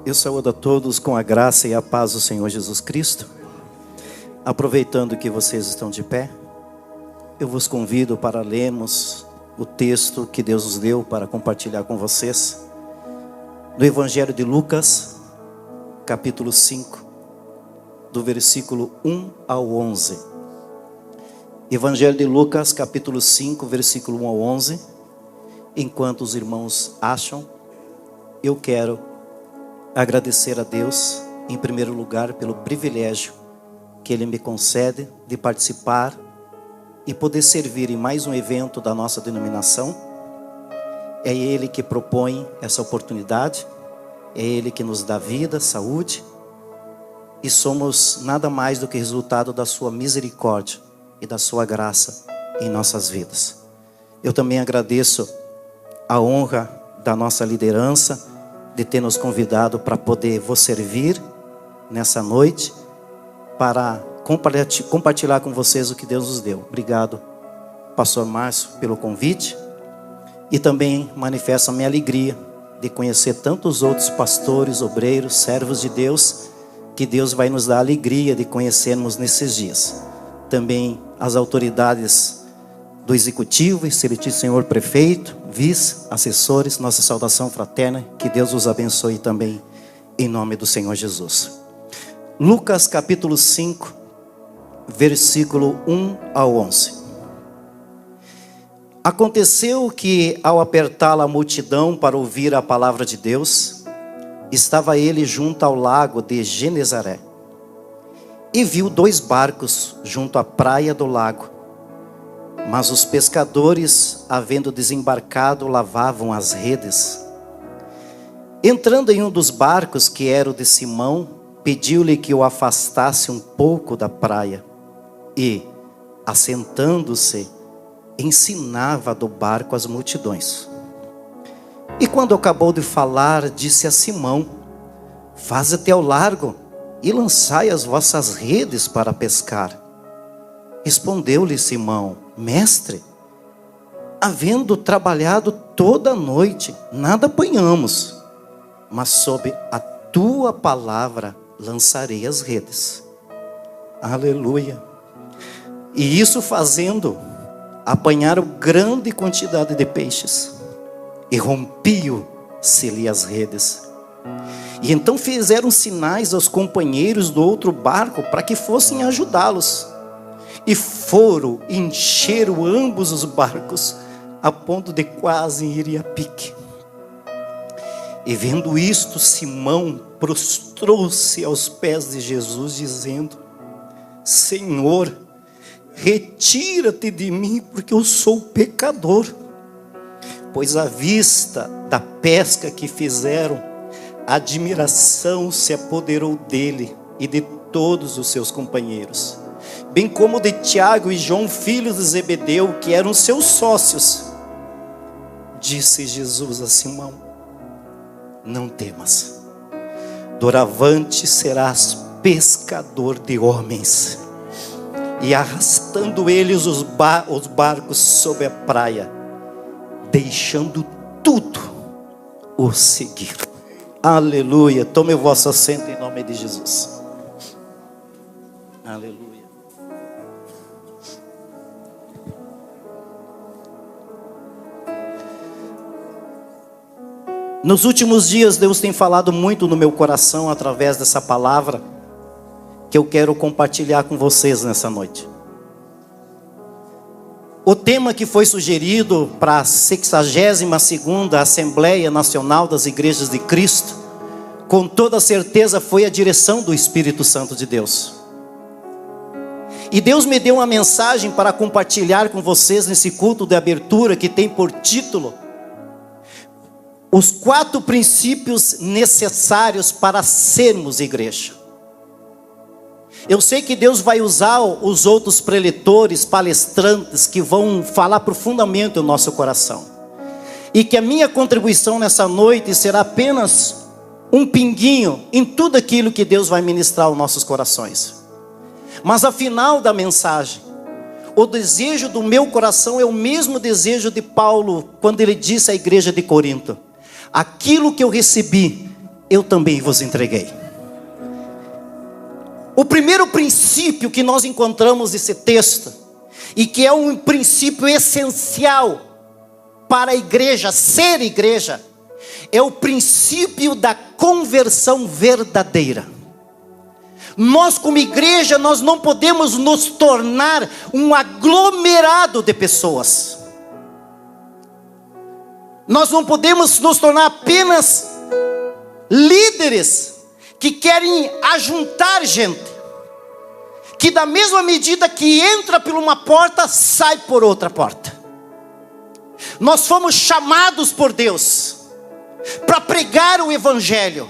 Eu saúdo a todos com a graça e a paz do Senhor Jesus Cristo. Aproveitando que vocês estão de pé, eu vos convido para lermos o texto que Deus nos deu para compartilhar com vocês. No Evangelho de Lucas, capítulo 5, do versículo 1 ao 11. Evangelho de Lucas, capítulo 5, versículo 1 ao 11. Enquanto os irmãos acham, eu quero agradecer a Deus, em primeiro lugar, pelo privilégio que Ele me concede de participar e poder servir em mais um evento da nossa denominação. É Ele que propõe essa oportunidade, é Ele que nos dá vida, saúde, e somos nada mais do que resultado da sua misericórdia e da sua graça em nossas vidas. Eu também agradeço a honra da nossa liderança, de ter nos convidado para poder vos servir nessa noite, para compartilhar com vocês o que Deus nos deu. Obrigado, pastor Márcio, pelo convite, e também manifesto a minha alegria de conhecer tantos outros pastores, obreiros, servos de Deus, que Deus vai nos dar a alegria de conhecermos nesses dias. Também as autoridades do Executivo, excelentíssimo senhor prefeito, vice, assessores, nossa saudação fraterna, que Deus os abençoe também, em nome do Senhor Jesus. Lucas capítulo 5, versículo 1 ao 11. Aconteceu que, ao apertá-la a multidão para ouvir a palavra de Deus, estava ele junto ao lago de Genezaré, e viu 2 barcos junto à praia do lago. Mas os pescadores, havendo desembarcado, lavavam as redes. Entrando em um dos barcos, que era o de Simão, pediu-lhe que o afastasse um pouco da praia. E, assentando-se, ensinava do barco as multidões. E quando acabou de falar, disse a Simão: faze-te ao largo e lançai as vossas redes para pescar. Respondeu-lhe Simão: mestre, havendo trabalhado toda a noite, nada apanhamos, mas sob a tua palavra lançarei as redes. Aleluia. E isso fazendo, apanharam grande quantidade de peixes, e rompiam-se-lhe as redes. E então fizeram sinais aos companheiros do outro barco para que fossem ajudá-los. E foram, encheram ambos os barcos, a ponto de quase irem a pique. E vendo isto, Simão prostrou-se aos pés de Jesus, dizendo: Senhor, retira-te de mim, porque eu sou pecador. Pois à vista da pesca que fizeram, a admiração se apoderou dele e de todos os seus companheiros, bem como de Tiago e João, filhos de Zebedeu, que eram seus sócios. Disse Jesus a Simão: não temas, doravante serás pescador de homens. E arrastando eles os barcos sobre a praia, deixando tudo, o seguiram. Aleluia. Tome o vosso assento em nome de Jesus. Aleluia. Nos últimos dias, Deus tem falado muito no meu coração através dessa palavra que eu quero compartilhar com vocês nessa noite. O tema que foi sugerido para a 62ª Assembleia Nacional das Igrejas de Cristo, com toda certeza foi a direção do Espírito Santo de Deus. E Deus me deu uma mensagem para compartilhar com vocês nesse culto de abertura, que tem por título: os 4 princípios necessários para sermos igreja. Eu sei que Deus vai usar os outros preletores, palestrantes, que vão falar profundamente o nosso coração. E que a minha contribuição nessa noite será apenas um pinguinho em tudo aquilo que Deus vai ministrar aos nossos corações. Mas ao final da mensagem, o desejo do meu coração é o mesmo desejo de Paulo, quando ele disse à igreja de Corinto: aquilo que eu recebi, eu também vos entreguei. O primeiro princípio que nós encontramos nesse texto, e que é um princípio essencial para a igreja, ser igreja, é o princípio da conversão verdadeira. Nós como igreja, nós não podemos nos tornar um aglomerado de pessoas. Nós não podemos nos tornar apenas líderes que querem ajuntar gente, que da mesma medida que entra por uma porta, sai por outra porta. Nós fomos chamados por Deus para pregar o evangelho,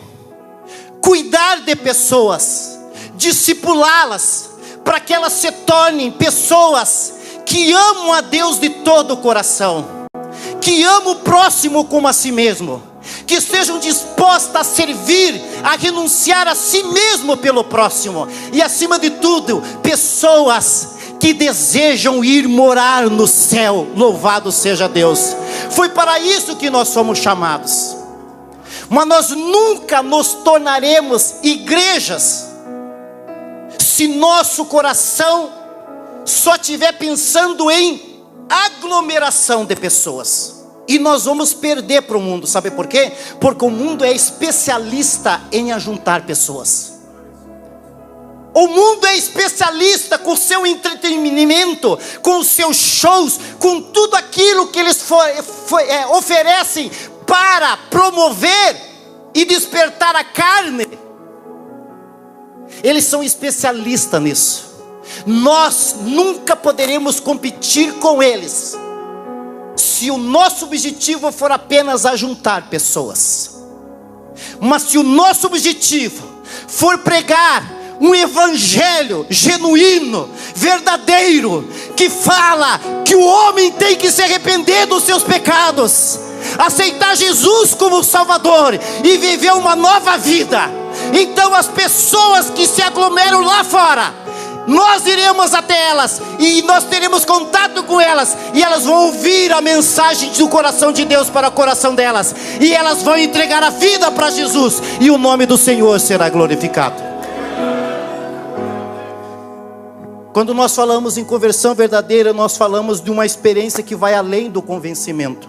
cuidar de pessoas, discipulá-las, para que elas se tornem pessoas que amam a Deus de todo o coração, que amam o próximo como a si mesmo, que estejam dispostas a servir, a renunciar a si mesmo pelo próximo, e acima de tudo, pessoas que desejam ir morar no céu. Louvado seja Deus. Foi para isso que nós somos chamados. Mas nós nunca nos tornaremos igrejas se nosso coração só estiver pensando em aglomeração de pessoas. E nós vamos perder para o mundo. Sabe por quê? Porque o mundo é especialista em ajuntar pessoas. O mundo é especialista com o seu entretenimento, com os seus shows, com tudo aquilo que eles oferecem para promover e despertar a carne. Eles são especialistas nisso. Nós nunca poderemos competir com eles se o nosso objetivo for apenas ajuntar pessoas. Mas se o nosso objetivo for pregar um evangelho genuíno, verdadeiro, que fala que o homem tem que se arrepender dos seus pecados, aceitar Jesus como Salvador e viver uma nova vida, então as pessoas que se aglomeram lá fora, nós iremos até elas, e nós teremos contato com elas, e elas vão ouvir a mensagem do coração de Deus para o coração delas, e elas vão entregar a vida para Jesus, e o nome do Senhor será glorificado. Quando nós falamos em conversão verdadeira, nós falamos de uma experiência que vai além do convencimento,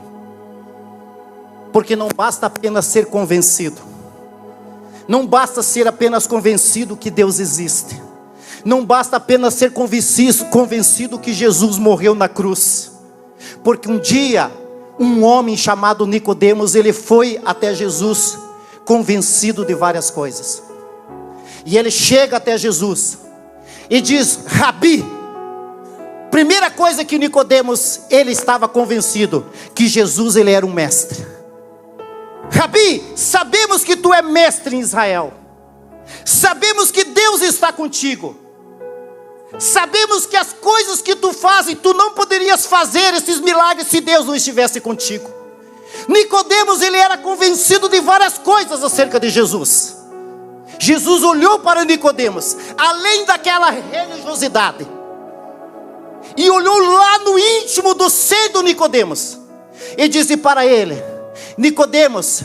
porque não basta apenas ser convencido, não basta ser apenas convencido que Deus existe, não basta apenas ser convencido que Jesus morreu na cruz, porque um dia, um homem chamado Nicodemos, ele foi até Jesus, convencido de várias coisas, e ele chega até Jesus, e diz: Rabi. Primeira coisa que Nicodemos, ele estava convencido, que Jesus ele era um mestre. Rabi, sabemos que tu é mestre em Israel, sabemos que Deus está contigo, sabemos que as coisas que tu fazes, tu não poderias fazer esses milagres se Deus não estivesse contigo. Nicodemos, ele era convencido de várias coisas acerca de Jesus. Jesus olhou para Nicodemos, além daquela religiosidade, e olhou lá no íntimo do ser do Nicodemos, e disse para ele: Nicodemos,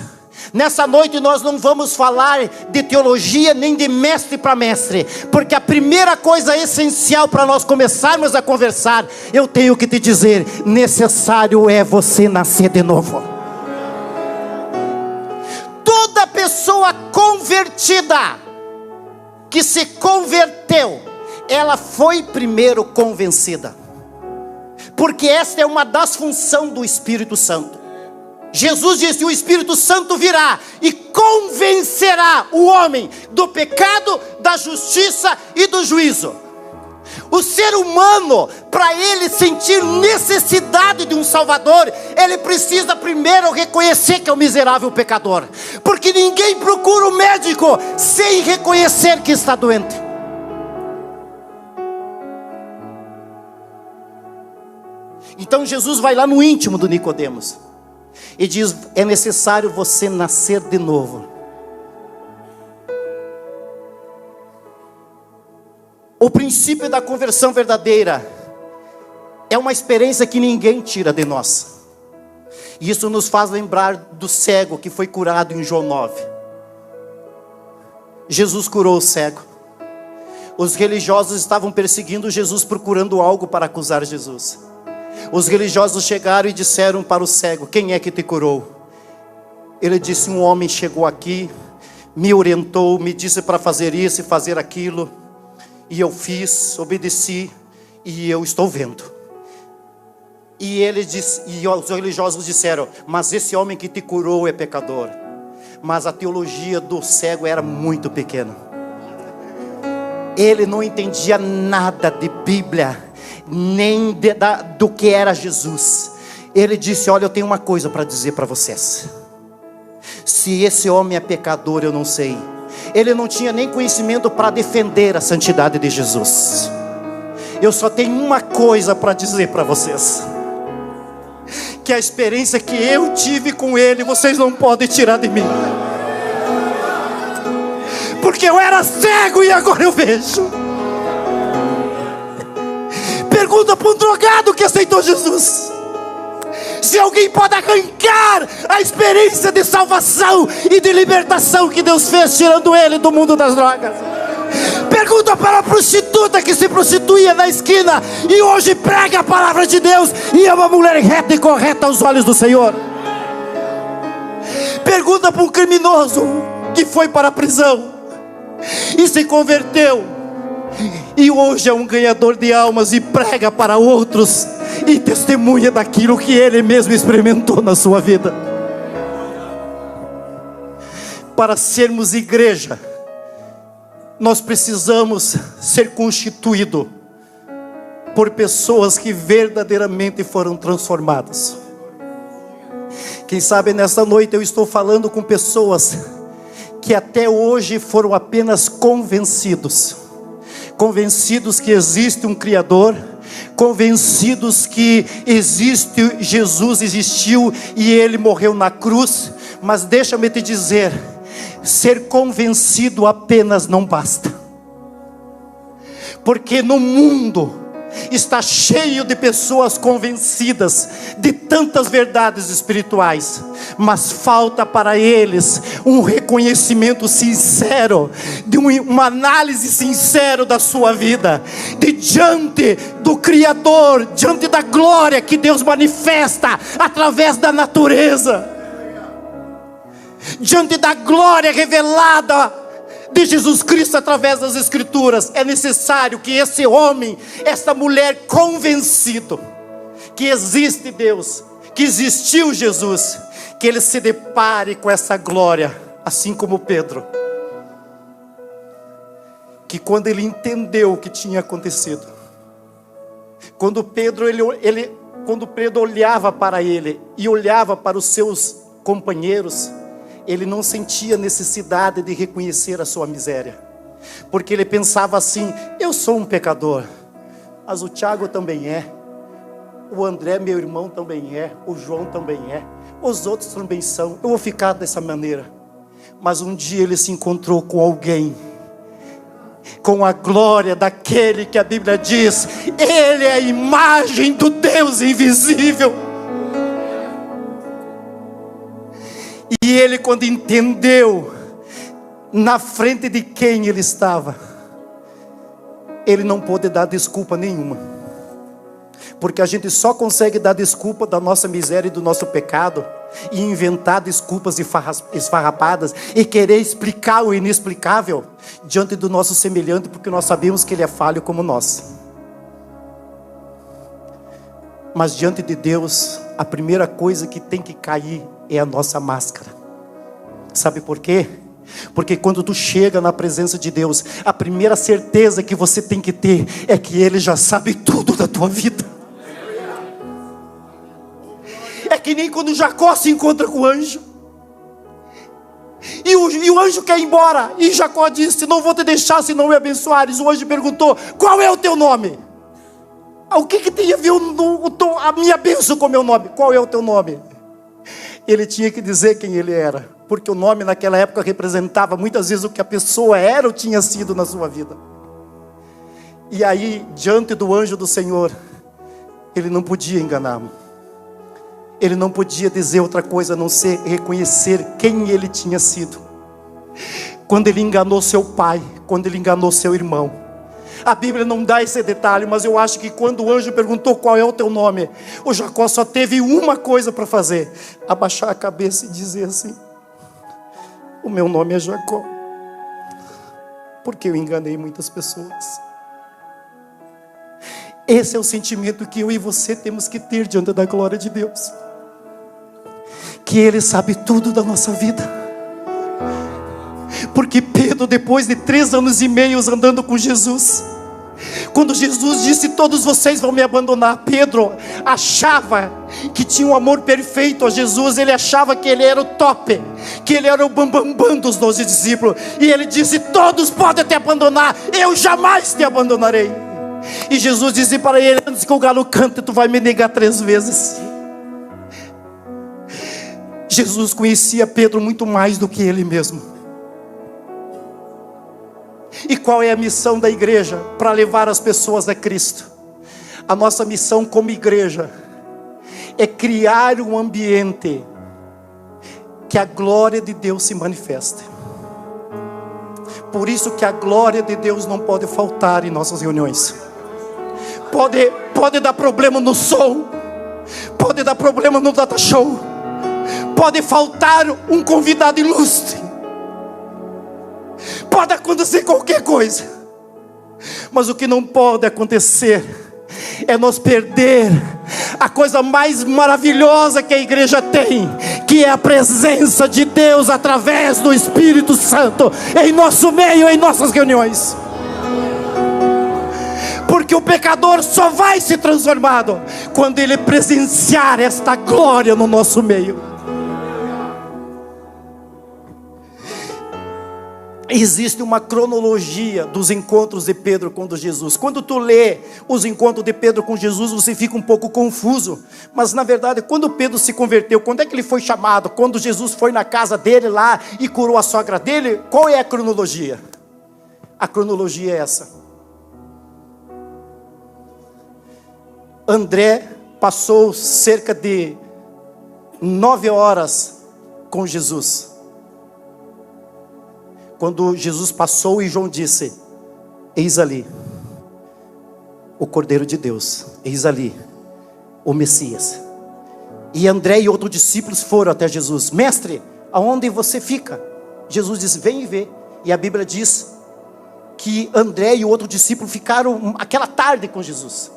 nessa noite nós não vamos falar de teologia nem de mestre para mestre, porque a primeira coisa essencial para nós começarmos a conversar, eu tenho que te dizer: necessário é você nascer de novo. Toda pessoa convertida, que se converteu, ela foi primeiro convencida, porque esta é uma das funções do Espírito Santo. Jesus disse: o Espírito Santo virá e convencerá o homem do pecado, da justiça e do juízo. O ser humano, para ele sentir necessidade de um Salvador, ele precisa primeiro reconhecer que é um miserável pecador, porque ninguém procura o médico sem reconhecer que está doente. Então Jesus vai lá no íntimo do Nicodemos e diz: é necessário você nascer de novo. O princípio da conversão verdadeira é uma experiência que ninguém tira de nós. E isso nos faz lembrar do cego que foi curado em João 9. Jesus curou o cego. Os religiosos estavam perseguindo Jesus, procurando algo para acusar Jesus. Os religiosos chegaram e disseram para o cego: quem é que te curou? Ele disse: um homem chegou aqui, me orientou, me disse para fazer isso e fazer aquilo, e eu fiz, obedeci, e eu estou vendo. E ele disse, e os religiosos disseram: mas esse homem que te curou é pecador. Mas a teologia do cego era muito pequena. Ele não entendia nada de Bíblia, nem do que era Jesus. Ele disse: olha, eu tenho uma coisa para dizer para vocês. Se esse homem é pecador, eu não sei. Ele não tinha nem conhecimento para defender a santidade de Jesus. Eu só tenho uma coisa para dizer para vocês: que a experiência que eu tive com ele, vocês não podem tirar de mim. Porque eu era cego e agora eu vejo. Pergunta para um drogado que aceitou Jesus se alguém pode arrancar a experiência de salvação e de libertação que Deus fez, tirando ele do mundo das drogas. Pergunta para a prostituta que se prostituía na esquina e hoje prega a palavra de Deus e é uma mulher reta e correta aos olhos do Senhor. Pergunta para um criminoso que foi para a prisão e se converteu, e hoje é um ganhador de almas e prega para outros e testemunha daquilo que ele mesmo experimentou na sua vida. Para sermos igreja, nós precisamos ser constituídos por pessoas que verdadeiramente foram transformadas. Quem sabe nesta noite eu estou falando com pessoas que até hoje foram apenas convencidos que existe um Criador, convencidos que Jesus existiu e Ele morreu na cruz. Mas deixa-me te dizer, ser convencido apenas não basta, porque no mundo está cheio de pessoas convencidas de tantas verdades espirituais, mas falta para eles um reconhecimento sincero, de uma análise sincera da sua vida, de diante do Criador, diante da glória que Deus manifesta através da natureza, diante da glória revelada de Jesus Cristo através das Escrituras. É necessário que esse homem, essa mulher convencido que existe Deus, que existiu Jesus, que ele se depare com essa glória, assim como Pedro, que quando ele entendeu o que tinha acontecido, quando Pedro olhava para ele e olhava para os seus companheiros, ele não sentia necessidade de reconhecer a sua miséria, porque ele pensava assim: eu sou um pecador, mas o Tiago também é, o André, meu irmão, também é, o João também é, os outros também são, eu vou ficar dessa maneira. Mas um dia ele se encontrou com alguém, com a glória daquele que a Bíblia diz: ele é a imagem do Deus invisível. E ele, quando entendeu na frente de quem ele estava, ele não pôde dar desculpa nenhuma, porque a gente só consegue dar desculpa da nossa miséria e do nosso pecado, e inventar desculpas esfarrapadas, e querer explicar o inexplicável diante do nosso semelhante, porque nós sabemos que ele é falho como nós. Mas diante de Deus, a primeira coisa que tem que cair é a nossa máscara. Sabe por quê? Porque quando tu chega na presença de Deus, a primeira certeza que você tem que ter é que Ele já sabe tudo da tua vida. É que nem quando Jacó se encontra com o anjo, e o anjo quer ir embora, e Jacó disse: não vou te deixar se não me abençoares. O anjo perguntou: qual é o teu nome? O que tem a ver a minha bênção com o meu nome? Qual é o teu nome? Ele tinha que dizer quem ele era, porque o nome naquela época representava muitas vezes o que a pessoa era ou tinha sido na sua vida. E aí, diante do anjo do Senhor, ele não podia enganá-lo. Ele não podia dizer outra coisa a não ser reconhecer quem ele tinha sido. quando ele enganou seu pai, quando ele enganou seu irmão. A Bíblia não dá esse detalhe, mas eu acho que quando o anjo perguntou qual é o teu nome, o Jacó só teve uma coisa para fazer: abaixar a cabeça e dizer assim: o meu nome é Jacó, porque eu enganei muitas pessoas. Esse é o sentimento que eu e você temos que ter diante da glória de Deus, que Ele sabe tudo da nossa vida. Porque Pedro, depois de 3 anos e meio andando com Jesus, quando Jesus disse: todos vocês vão me abandonar, Pedro achava que tinha um amor perfeito a Jesus. Ele achava que ele era o top, que ele era o bambambam dos 12 discípulos. E ele disse: todos podem te abandonar, eu jamais te abandonarei. E Jesus disse para ele: antes que o galo cante, tu vai me negar 3 vezes. Jesus conhecia Pedro muito mais do que ele mesmo. E qual é a missão da igreja? Para levar as pessoas a Cristo. A nossa missão como igreja é criar um ambiente que a glória de Deus se manifeste. Por isso que a glória de Deus não pode faltar em nossas reuniões. Pode dar problema no som, pode dar problema no data show, pode faltar um convidado ilustre, pode acontecer qualquer coisa, mas o que não pode acontecer é nós perder a coisa mais maravilhosa que a igreja tem, que é a presença de Deus através do Espírito Santo em nosso meio, em nossas reuniões. Porque o pecador só vai ser transformado quando ele presenciar esta glória no nosso meio. Existe uma cronologia dos encontros de Pedro com Jesus. Quando tu lê os encontros de Pedro com Jesus, você fica um pouco confuso. Mas na verdade, quando Pedro se converteu, quando é que ele foi chamado? Quando Jesus foi na casa dele lá e curou a sogra dele? Qual é a cronologia? A cronologia é essa. André passou cerca de 9 horas com Jesus. Quando Jesus passou e João disse: eis ali o Cordeiro de Deus, eis ali o Messias. E André e outros discípulos foram até Jesus: mestre, aonde você fica? Jesus disse: vem e vê. E a Bíblia diz que André e o outro discípulo ficaram aquela tarde com Jesus.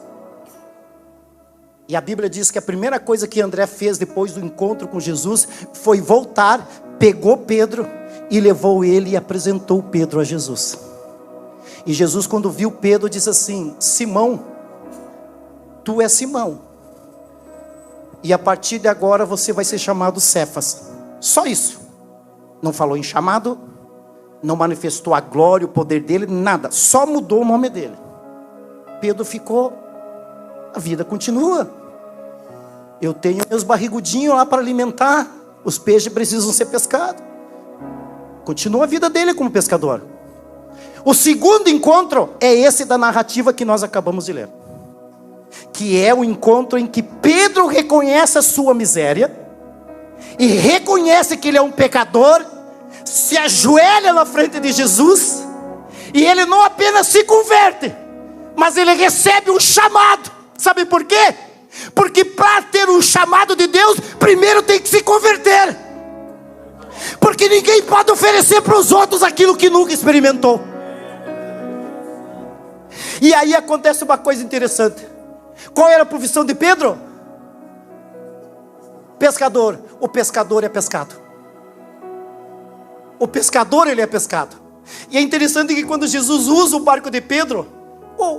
E a Bíblia diz que a primeira coisa que André fez depois do encontro com Jesus foi voltar, pegou Pedro e levou ele e apresentou Pedro a Jesus. E Jesus, quando viu Pedro, disse assim: Simão, tu és Simão, e a partir de agora você vai ser chamado Cefas. Só isso. Não falou em chamado, não manifestou a glória, o poder dele, nada. Só mudou o nome dele. Pedro ficou. A vida continua. Eu tenho meus barrigudinhos lá para alimentar. Os peixes precisam ser pescados. Continua a vida dele como pescador. O segundo encontro é esse da narrativa que nós acabamos de ler, que é o encontro em que Pedro reconhece a sua miséria e reconhece que ele é um pecador, se ajoelha na frente de Jesus, e ele não apenas se converte, mas ele recebe um chamado. Sabe por quê? Porque para ter um chamado de Deus, primeiro tem que se converter. Porque ninguém pode oferecer para os outros aquilo que nunca experimentou. E aí acontece uma coisa interessante. Qual era a profissão de Pedro? Pescador. O pescador é pescado. O pescador, ele é pescado. E é interessante que quando Jesus usa o barco de Pedro,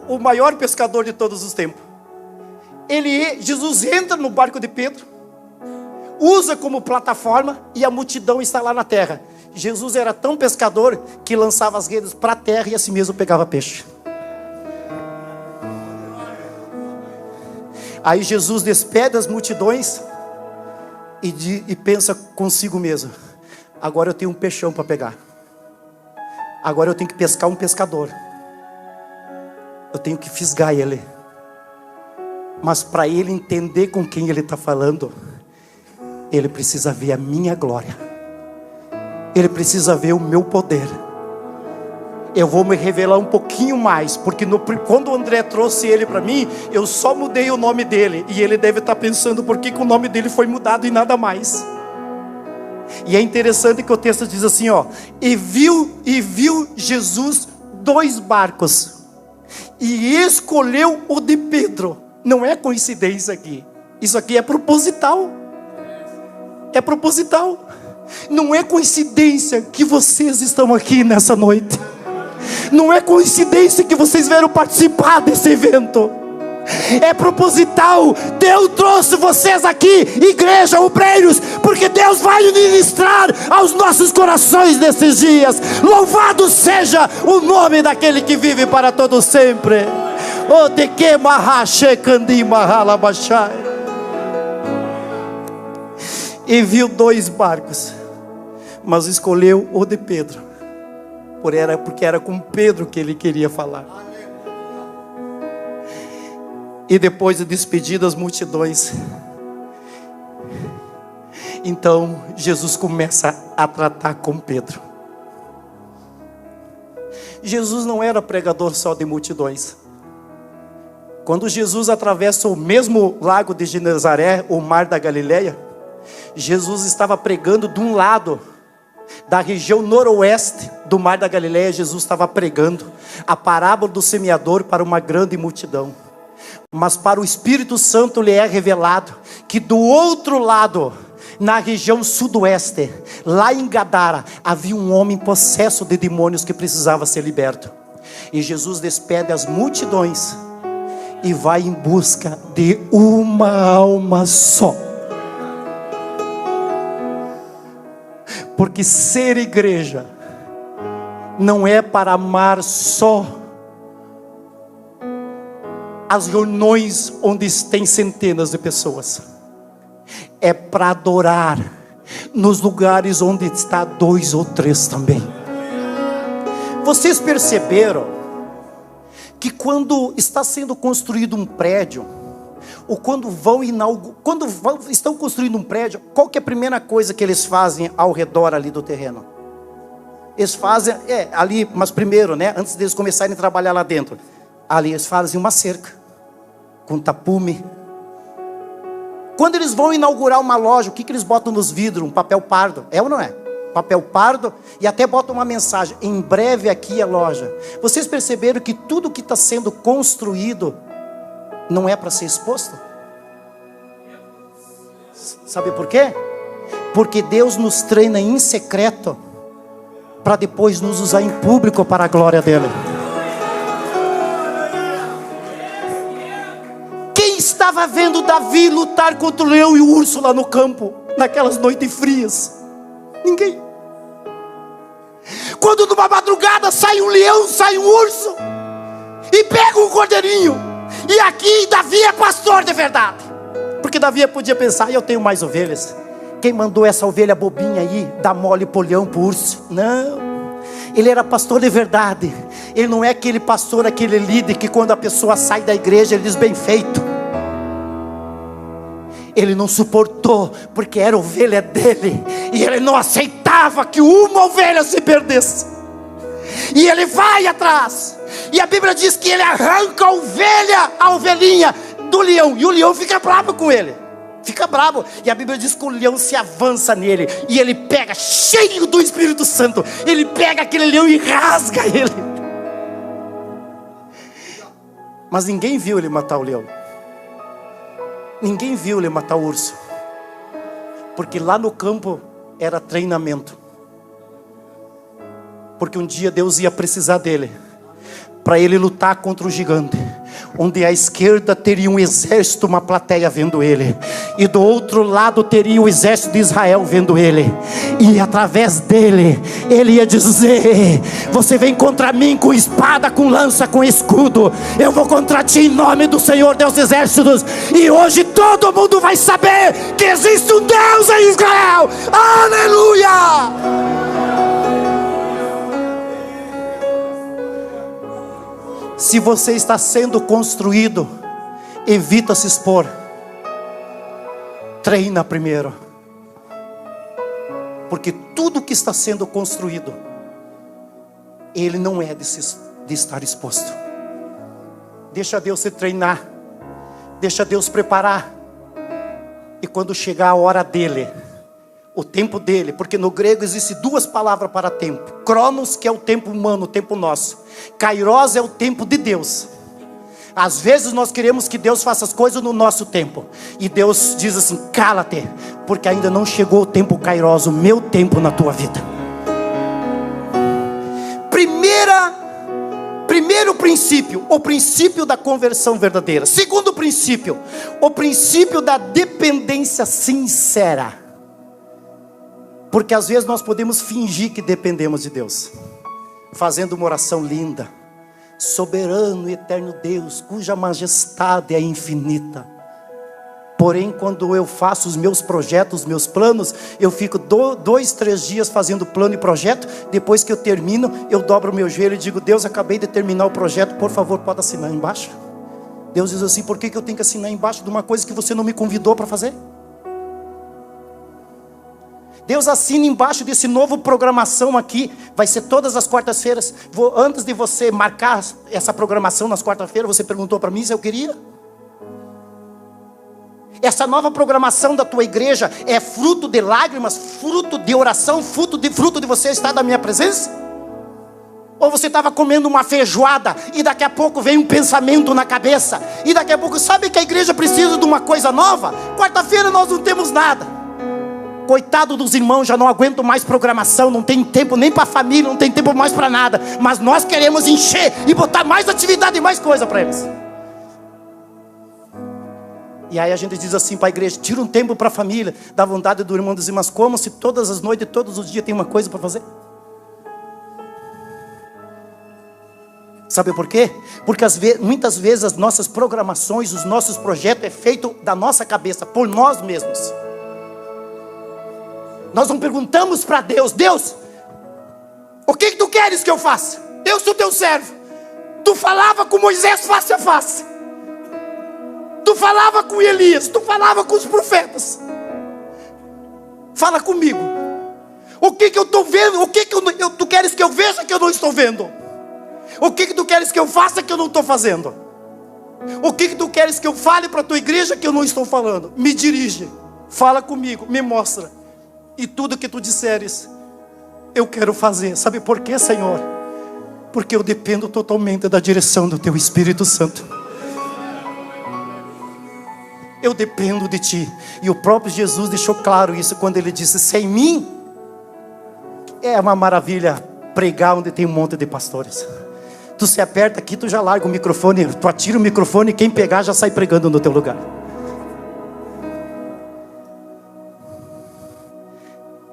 o maior pescador de todos os tempos, Jesus entra no barco de Pedro, usa como plataforma, e a multidão está lá na terra. Jesus era tão pescador que lançava as redes para a terra e assim mesmo pegava peixe. Aí Jesus despede as multidões e pensa consigo mesmo: agora eu tenho um peixão para pegar. Agora eu tenho que pescar um pescador. Eu tenho que fisgar ele. Mas para ele entender com quem ele está falando, ele precisa ver a minha glória. Ele precisa ver o meu poder. Eu vou me revelar um pouquinho mais, porque quando o André trouxe ele para mim, eu só mudei o nome dele, e ele deve estar pensando por que o nome dele foi mudado e nada mais. E é interessante que o texto diz assim, ó: e viu Jesus 2 barcos, e escolheu o de Pedro. Não é coincidência aqui, isso aqui é proposital. É proposital. Não é coincidência que vocês estão aqui nessa noite. Não é coincidência que vocês vieram participar desse evento. É proposital. Deus trouxe vocês aqui, igreja, obreiros, porque Deus vai ministrar aos nossos corações nesses dias. Louvado seja o nome daquele que vive para todo sempre. Oh, de que marrache candi marralabachai. E viu 2 barcos, mas escolheu o de Pedro, porque era com Pedro que ele queria falar. E depois de despedir das multidões, então Jesus começa a tratar com Pedro. Jesus não era pregador só de multidões. Quando Jesus atravessa o mesmo lago de Genezaré, o mar da Galileia, Jesus estava pregando de um lado, da região noroeste do mar da Galileia. Jesus estava pregando a parábola do semeador para uma grande multidão. Mas para o Espírito Santo lhe é revelado que do outro lado, na região sudoeste, lá em Gadara, havia um homem possesso de demônios que precisava ser liberto. E Jesus despede as multidões e vai em busca de uma alma só. Porque ser igreja não é para amar só as reuniões onde tem centenas de pessoas. É para adorar nos lugares onde está 2 ou 3 também. Vocês perceberam que quando está sendo construído um prédio, ou quando estão construindo um prédio, qual que é a primeira coisa que eles fazem ao redor ali do terreno? Eles fazem, ali, mas primeiro, né, antes deles começarem a trabalhar lá dentro, ali eles fazem uma cerca, com tapume. Quando eles vão inaugurar uma loja, o que eles botam nos vidros? Um papel pardo, é ou não é? Papel pardo, e até botam uma mensagem: em breve aqui a loja. Vocês perceberam que tudo que está sendo construído não é para ser exposto? Sabe por quê? Porque Deus nos treina em secreto, para depois nos usar em público para a glória dele. Quem estava vendo Davi lutar contra o leão e o urso lá no campo, naquelas noites frias? Ninguém. Quando numa madrugada sai um leão, sai um urso, e pega um cordeirinho. E aqui Davi é pastor de verdade, porque Davi podia pensar: eu tenho mais ovelhas. Quem mandou essa ovelha bobinha aí dar mole pro leão, pro urso? Não, ele era pastor de verdade. Ele não é aquele pastor, aquele líder que quando a pessoa sai da igreja ele diz: bem feito. Ele não suportou, porque era ovelha dele, e ele não aceitava que uma ovelha se perdesse. E ele vai atrás, e a Bíblia diz que ele arranca a ovelhinha do leão, e o leão fica bravo com ele, fica bravo, e a Bíblia diz que o leão se avança nele, e ele pega, cheio do Espírito Santo, ele pega aquele leão e rasga ele. Mas ninguém viu ele matar o leão, ninguém viu ele matar o urso, porque lá no campo era treinamento. Porque um dia Deus ia precisar dele, para ele lutar contra o gigante, onde à esquerda teria um exército, uma plateia vendo ele, e do outro lado teria o exército de Israel vendo ele, e através dele, ele ia dizer: você vem contra mim com espada, com lança, com escudo, eu vou contra ti em nome do Senhor Deus dos exércitos. E hoje todo mundo vai saber que existe um Deus em Israel. Aleluia! Se você está sendo construído, evita se expor. Treina primeiro. Porque tudo que está sendo construído, ele não é de estar exposto. Deixa Deus se treinar, deixa Deus preparar, e quando chegar a hora dele, o tempo dele, porque no grego existem duas palavras para tempo: Cronos, que é o tempo humano, o tempo nosso; Kairos é o tempo de Deus. Às vezes nós queremos que Deus faça as coisas no nosso tempo, e Deus diz assim: cala-te, porque ainda não chegou o tempo Kairos, o meu tempo na tua vida. Primeiro princípio, o princípio da conversão verdadeira. Segundo princípio, o princípio da dependência sincera. Porque às vezes nós podemos fingir que dependemos de Deus, fazendo uma oração linda: soberano e eterno Deus, cuja majestade é infinita. Porém, quando eu faço os meus projetos, os meus planos, eu fico 2, 3 dias fazendo plano e projeto. Depois que eu termino, eu dobro o meu joelho e digo: Deus, acabei de terminar o projeto, por favor, pode assinar embaixo. Deus diz assim: por que eu tenho que assinar embaixo de uma coisa que você não me convidou para fazer? Deus assina embaixo desse novo programação aqui, vai ser todas as quartas-feiras. Antes de você marcar essa programação nas quartas-feiras, você perguntou para mim se eu queria. Essa nova programação da tua igreja é fruto de lágrimas, fruto de oração, fruto de você estar na minha presença? Ou você estava comendo uma feijoada e daqui a pouco vem um pensamento na cabeça, e daqui a pouco, sabe que a igreja precisa de uma coisa nova? Quarta-feira nós não temos nada. Coitado dos irmãos, já não aguento mais programação, não tem tempo nem para a família, não tem tempo mais para nada. Mas nós queremos encher e botar mais atividade e mais coisa para eles. E aí a gente diz assim para a igreja: tira um tempo para a família. Dá vontade do irmão dizer: mas como se todas as noites, todos os dias tem uma coisa para fazer? Sabe por quê? Porque muitas vezes as nossas programações, os nossos projetos é feito da nossa cabeça, por nós mesmos. Nós não perguntamos para Deus: Deus, o que tu queres que eu faça? Eu sou teu servo. Tu falava com Moisés face a face. Tu falava com Elias, tu falava com os profetas. Fala comigo. O que eu estou vendo? O que tu queres que eu veja que eu não estou vendo? O que tu queres que eu faça que eu não estou fazendo? O que tu queres que eu fale para a tua igreja que eu não estou falando? Me dirige, fala comigo, me mostra. E tudo que tu disseres, eu quero fazer. Sabe por quê, Senhor? Porque eu dependo totalmente da direção do teu Espírito Santo. Eu dependo de ti. E o próprio Jesus deixou claro isso quando ele disse: sem mim é uma maravilha pregar onde tem um monte de pastores. Tu se aperta aqui, tu já larga o microfone, tu atira o microfone e quem pegar já sai pregando no teu lugar.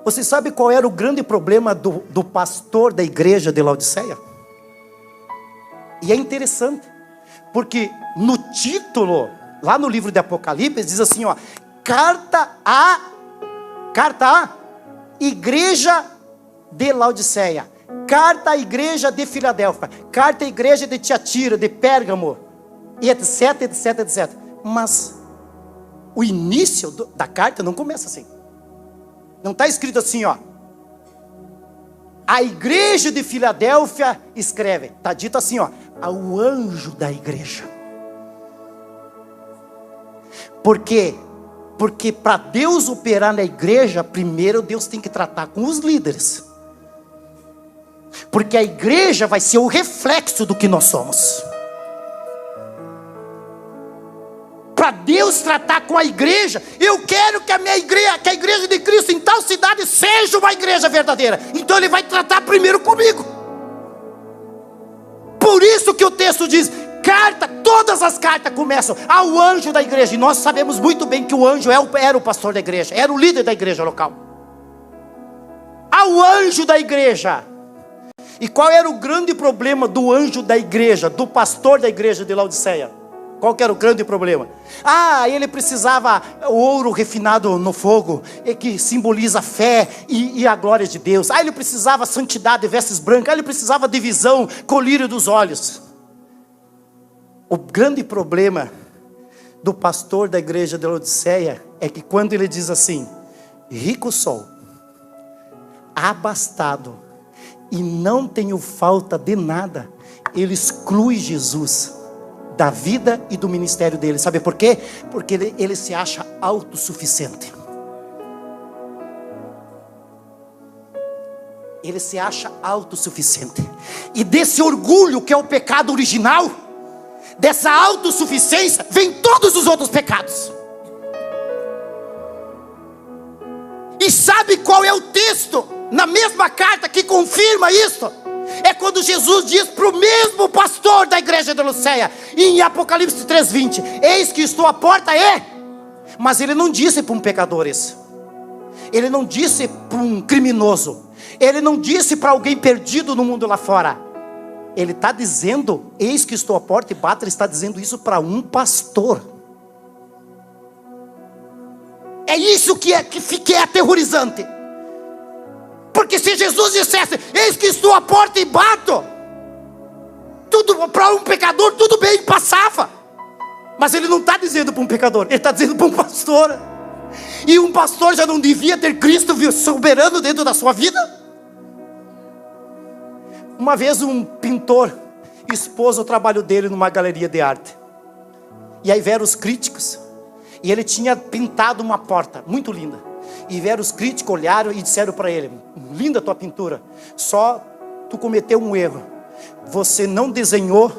Você sabe qual era o grande problema do pastor da igreja de Laodiceia? E é interessante, porque no título, lá no livro de Apocalipse, diz assim, ó: carta à igreja de Laodiceia, carta à igreja de Filadélfia, carta à igreja de Tiatira, de Pérgamo, e etc, etc, etc. Mas o início da carta não começa assim. Não está escrito assim, ó: a igreja de Filadélfia escreve. Está dito assim, ó: ao anjo da igreja. Por quê? Porque para Deus operar na igreja, primeiro Deus tem que tratar com os líderes. Porque a igreja vai ser o reflexo do que nós somos. Para Deus tratar com a igreja, eu quero que que a igreja de Cristo em tal cidade seja uma igreja verdadeira. Então Ele vai tratar primeiro comigo. Por isso que o texto diz: carta, todas as cartas começam ao anjo da igreja. E nós sabemos muito bem que o anjo era o pastor da igreja, era o líder da igreja local. Ao anjo da igreja. E qual era o grande problema do anjo da igreja, do pastor da igreja de Laodiceia? Qual que era o grande problema? Ele precisava ouro refinado no fogo, que simboliza a fé e a glória de Deus. Ele precisava santidade, vestes brancas. Ele precisava de visão, colírio dos olhos. O grande problema do pastor da igreja de Laodiceia é que quando ele diz assim: rico sou, abastado e não tenho falta de nada, ele exclui Jesus da vida e do ministério dele. Sabe por quê? Porque ele se acha autossuficiente. Ele se acha autossuficiente. E desse orgulho que é o pecado original, dessa autossuficiência, vem todos os outros pecados. E sabe qual é o texto na mesma carta que confirma isso? É quando Jesus diz para o mesmo pastor da igreja de Laodiceia, em Apocalipse 3:20: eis que estou à porta mas ele não disse para um pecador isso. Ele não disse para um criminoso. Ele não disse para alguém perdido no mundo lá fora. Ele está dizendo: eis que estou à porta e bato. Ele está dizendo isso para um pastor. É isso que é aterrorizante. Porque se Jesus dissesse: eis que estou à porta e bato, tudo para um pecador tudo bem, passava. Mas ele não está dizendo para um pecador, ele está dizendo para um pastor. E um pastor já não devia ter Cristo soberano dentro da sua vida? Uma vez um pintor expôs o trabalho dele numa galeria de arte. E aí vieram os críticos. E ele tinha pintado uma porta muito linda. E vieram os críticos, olharam e disseram para ele: linda tua pintura, só tu cometeu um erro. Você não desenhou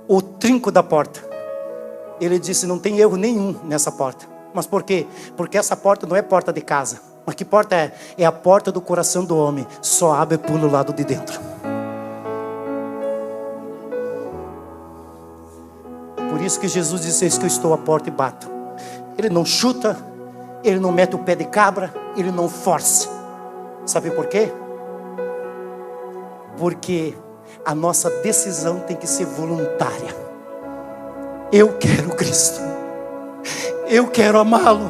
o trinco da porta. Ele disse: não tem erro nenhum nessa porta. Mas por quê? Porque essa porta não é porta de casa. Mas que porta é? É a porta do coração do homem. Só abre pelo lado de dentro. Por isso que Jesus disse: eis que eu estou à porta e bato. Ele não chuta, ele não mete o pé de cabra, ele não força. Sabe por quê? Porque a nossa decisão tem que ser voluntária. Eu quero Cristo, eu quero amá-lo,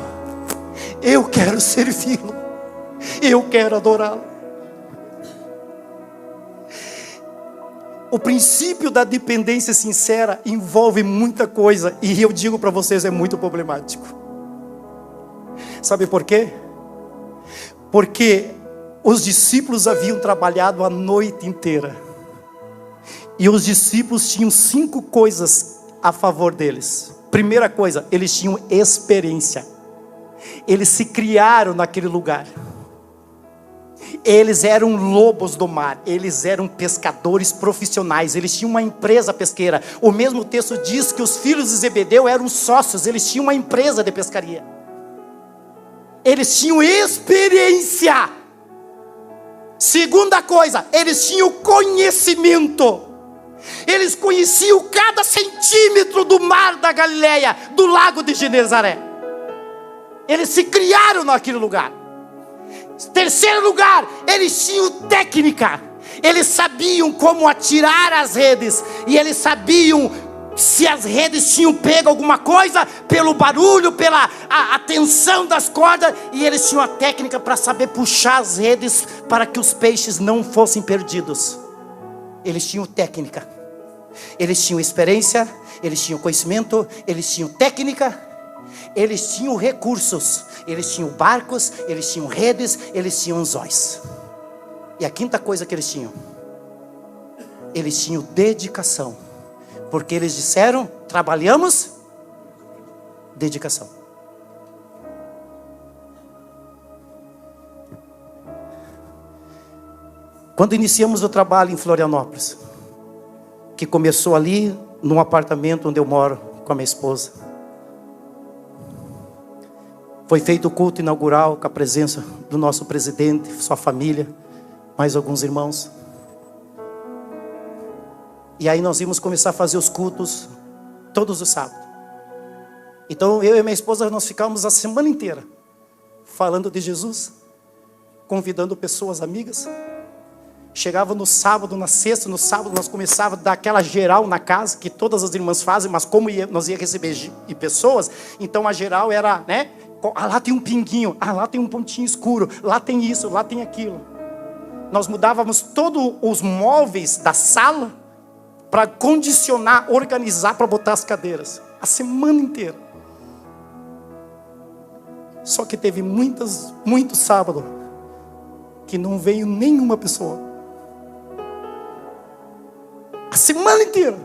eu quero servi-lo, eu quero adorá-lo. O princípio da dependência sincera envolve muita coisa, e eu digo para vocês, é muito problemático. Sabe por quê? Porque os discípulos haviam trabalhado a noite inteira, e os discípulos tinham 5 coisas a favor deles. Primeira coisa, eles tinham experiência. Eles se criaram naquele lugar. Eles eram lobos do mar. Eles eram pescadores profissionais. Eles tinham uma empresa pesqueira. O mesmo texto diz que os filhos de Zebedeu eram sócios. Eles tinham uma empresa de pescaria. Eles tinham experiência. Segunda coisa, eles tinham conhecimento. Eles conheciam cada centímetro do mar da Galileia, do lago de Genezaré. Eles se criaram naquele lugar. Terceiro lugar, eles tinham técnica. Eles sabiam como atirar as redes. E eles sabiam se as redes tinham pego alguma coisa, pelo barulho, pela a tensão das cordas. E eles tinham a técnica para saber puxar as redes para que os peixes não fossem perdidos. Eles tinham técnica, eles tinham experiência, eles tinham conhecimento, eles tinham técnica, eles tinham recursos, eles tinham barcos, eles tinham redes, eles tinham anzóis. E a quinta coisa que eles tinham dedicação. Porque eles disseram: trabalhamos, dedicação. Quando iniciamos o trabalho em Florianópolis, que começou ali num apartamento onde eu moro com a minha esposa, foi feito o culto inaugural com a presença do nosso presidente, sua família, mais alguns irmãos. E aí nós íamos começar a fazer os cultos todos os sábados. Então eu e minha esposa, nós ficávamos a semana inteira falando de Jesus, convidando pessoas amigas. Chegava no sábado, na sexta, no sábado nós começávamos a dar aquela geral na casa, que todas as irmãs fazem, mas como nós ia receber pessoas, então a geral era, né? Ah, lá tem um pinguinho, ah, lá tem um pontinho escuro, lá tem isso, lá tem aquilo. Nós mudávamos todos os móveis da sala para condicionar, organizar, para botar as cadeiras, a semana inteira. Só que teve muitos sábados que não veio nenhuma pessoa. A semana inteira.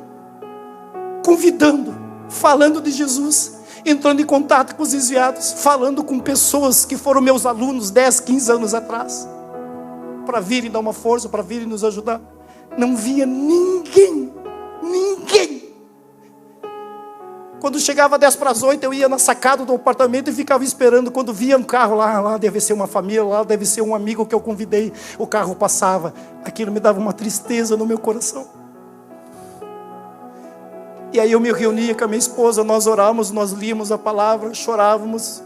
Convidando, falando de Jesus, entrando em contato com os desviados, falando com pessoas que foram meus alunos 10, 15 anos atrás, para virem dar uma força, para virem nos ajudar. Não via ninguém. Quando chegava 7:50, eu ia na sacada do apartamento e ficava esperando. Quando via um carro lá deve ser uma família, lá deve ser um amigo que eu convidei. O carro passava. Aquilo me dava uma tristeza no meu coração. E aí eu me reunia com a minha esposa, nós orávamos, nós líamos a palavra, chorávamos.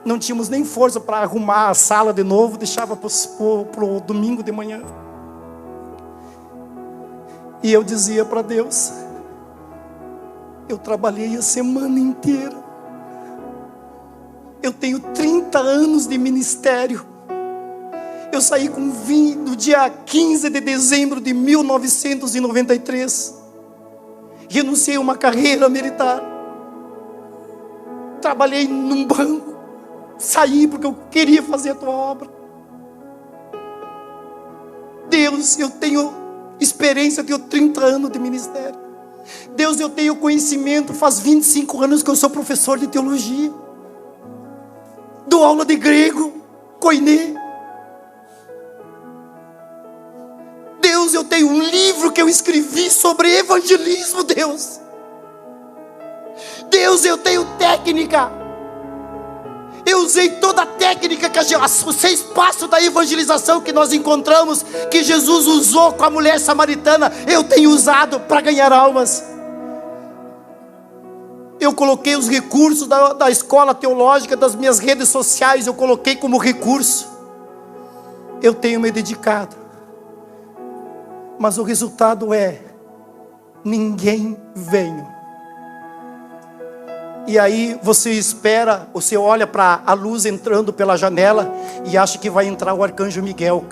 Não tínhamos nem força para arrumar a sala de novo, deixava para o domingo de manhã. E eu dizia para Deus: eu trabalhei a semana inteira. Eu tenho 30 anos de ministério. Eu saí no dia 15 de dezembro de 1993. Renunciei a uma carreira militar. Trabalhei num banco. Saí porque eu queria fazer a tua obra. Deus, eu tenho experiência, eu tenho 30 anos de ministério. Deus, eu tenho conhecimento, faz 25 anos que eu sou professor de teologia. Dou aula de grego, koiné. Deus, eu tenho um livro que eu escrevi sobre evangelismo, Deus. Deus, eu tenho técnica. Eu usei toda a técnica, os 6 passos da evangelização que nós encontramos, que Jesus usou com a mulher samaritana, eu tenho usado para ganhar almas. Eu coloquei os recursos da escola teológica, das minhas redes sociais, eu coloquei como recurso. Eu tenho me dedicado. Mas o resultado é: ninguém veio. E aí você espera, você olha para a luz entrando pela janela e acha que vai entrar o arcanjo Miguel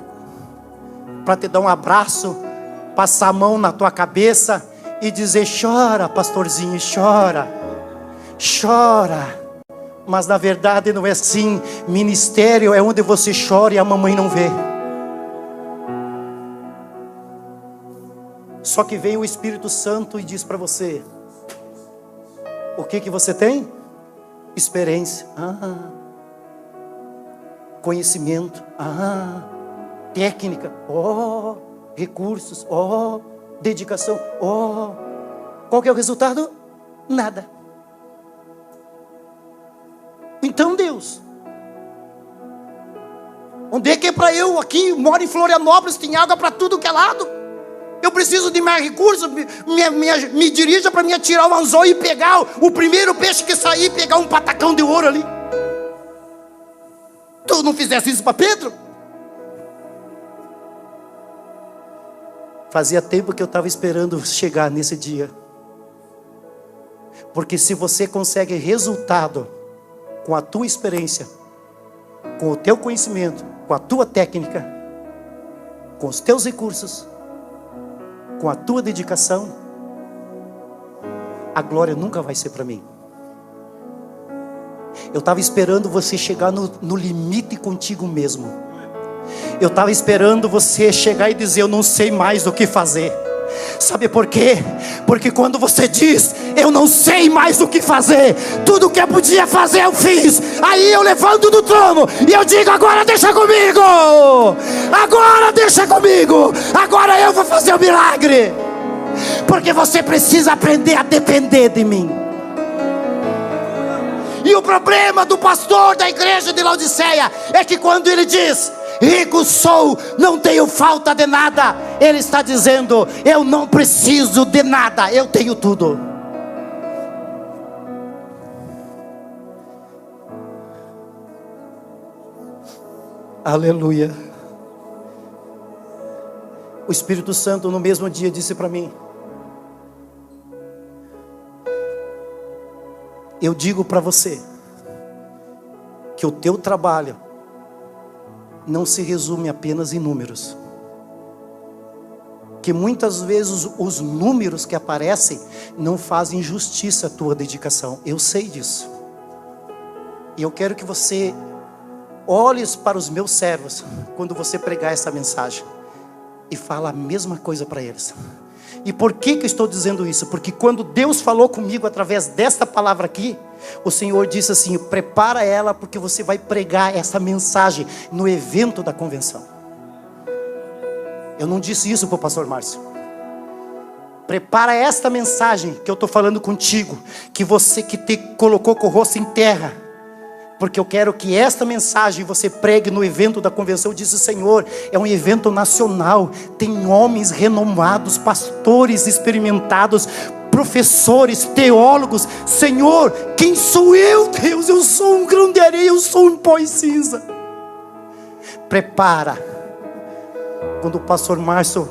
para te dar um abraço, passar a mão na tua cabeça e dizer: chora, pastorzinho, chora, chora. Mas na verdade não é assim. Ministério é onde você chora e a mamãe não vê. Só que vem o Espírito Santo e diz para você: o que você tem? Experiência. Conhecimento. Técnica. Recursos. Dedicação. Qual que é o resultado? Nada. Então, Deus, onde é que é para eu aqui, moro em Florianópolis, tem água para tudo que é lado? Eu preciso de mais recursos, me dirija para me atirar o anzol e pegar o primeiro peixe que sair, pegar um patacão de ouro ali. Tu não fizesse isso para Pedro? Fazia tempo que eu estava esperando chegar nesse dia. Porque se você consegue resultado com a tua experiência, com o teu conhecimento, com a tua técnica, com os teus recursos, com a tua dedicação, a glória nunca vai ser para mim. Eu estava esperando você chegar no limite contigo mesmo. Eu estava esperando você chegar e dizer: eu não sei mais o que fazer. Sabe por quê? Porque quando você diz: eu não sei mais o que fazer, tudo que eu podia fazer eu fiz. Aí eu levanto do trono e eu digo: agora deixa comigo. Agora deixa comigo. Agora eu vou fazer o milagre. Porque você precisa aprender a depender de mim. E o problema do pastor da igreja de Laodiceia é que quando ele diz: rico sou, não tenho falta de nada, ele está dizendo: eu não preciso de nada, eu tenho tudo. Aleluia. O Espírito Santo no mesmo dia disse para mim: eu digo para você que o teu trabalho não se resume apenas em números. Que muitas vezes os números que aparecem não fazem justiça à tua dedicação. Eu sei disso. E eu quero que você olhe para os meus servos quando você pregar essa mensagem. e fala a mesma coisa para eles. E por que eu estou dizendo isso? Porque quando Deus falou comigo através desta palavra aqui, o Senhor disse assim: prepara ela, porque você vai pregar essa mensagem no evento da convenção. Eu não disse isso para o pastor Márcio. Prepara esta mensagem que eu estou falando contigo, que você que te colocou com o rosto em terra, porque eu quero que esta mensagem você pregue no evento da convenção. Eu disse: Senhor, é um evento nacional, tem homens renomados, pastores experimentados, professores, teólogos. Senhor, quem sou eu, Deus? Eu sou um grão de areia, eu sou um pó e cinza. Prepara. Quando o pastor Márcio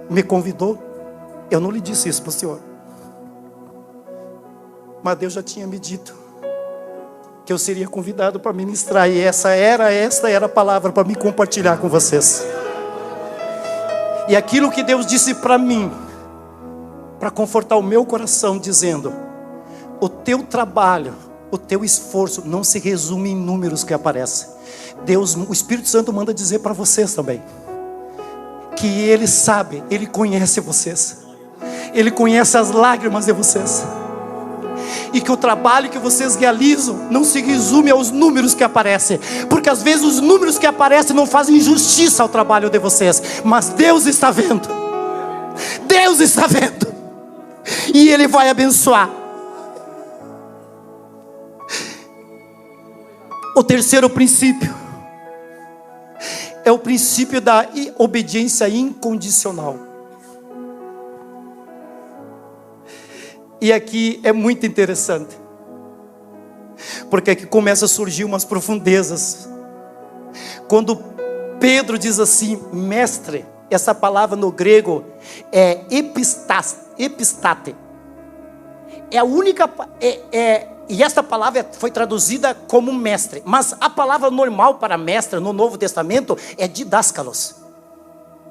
me convidou, eu não lhe disse isso para o senhor, mas Deus já tinha me dito que eu seria convidado para ministrar, e esta era a palavra para me compartilhar com vocês. E aquilo que Deus disse para mim, para confortar o meu coração, dizendo: o teu trabalho, o teu esforço não se resume em números que aparecem. Deus, o Espírito Santo manda dizer para vocês também, que Ele sabe, Ele conhece vocês, Ele conhece as lágrimas de vocês, e que o trabalho que vocês realizam não se resume aos números que aparecem, porque às vezes os números que aparecem não fazem justiça ao trabalho de vocês, mas Deus está vendo, Deus está vendo, e Ele vai abençoar. O terceiro princípio é o princípio da obediência incondicional. E aqui é muito interessante, porque aqui começa a surgir umas profundezas. Quando Pedro diz assim, mestre, essa palavra no grego é epistate. É a única, e esta palavra foi traduzida como mestre, mas a palavra normal para mestre no Novo Testamento é didáscalos.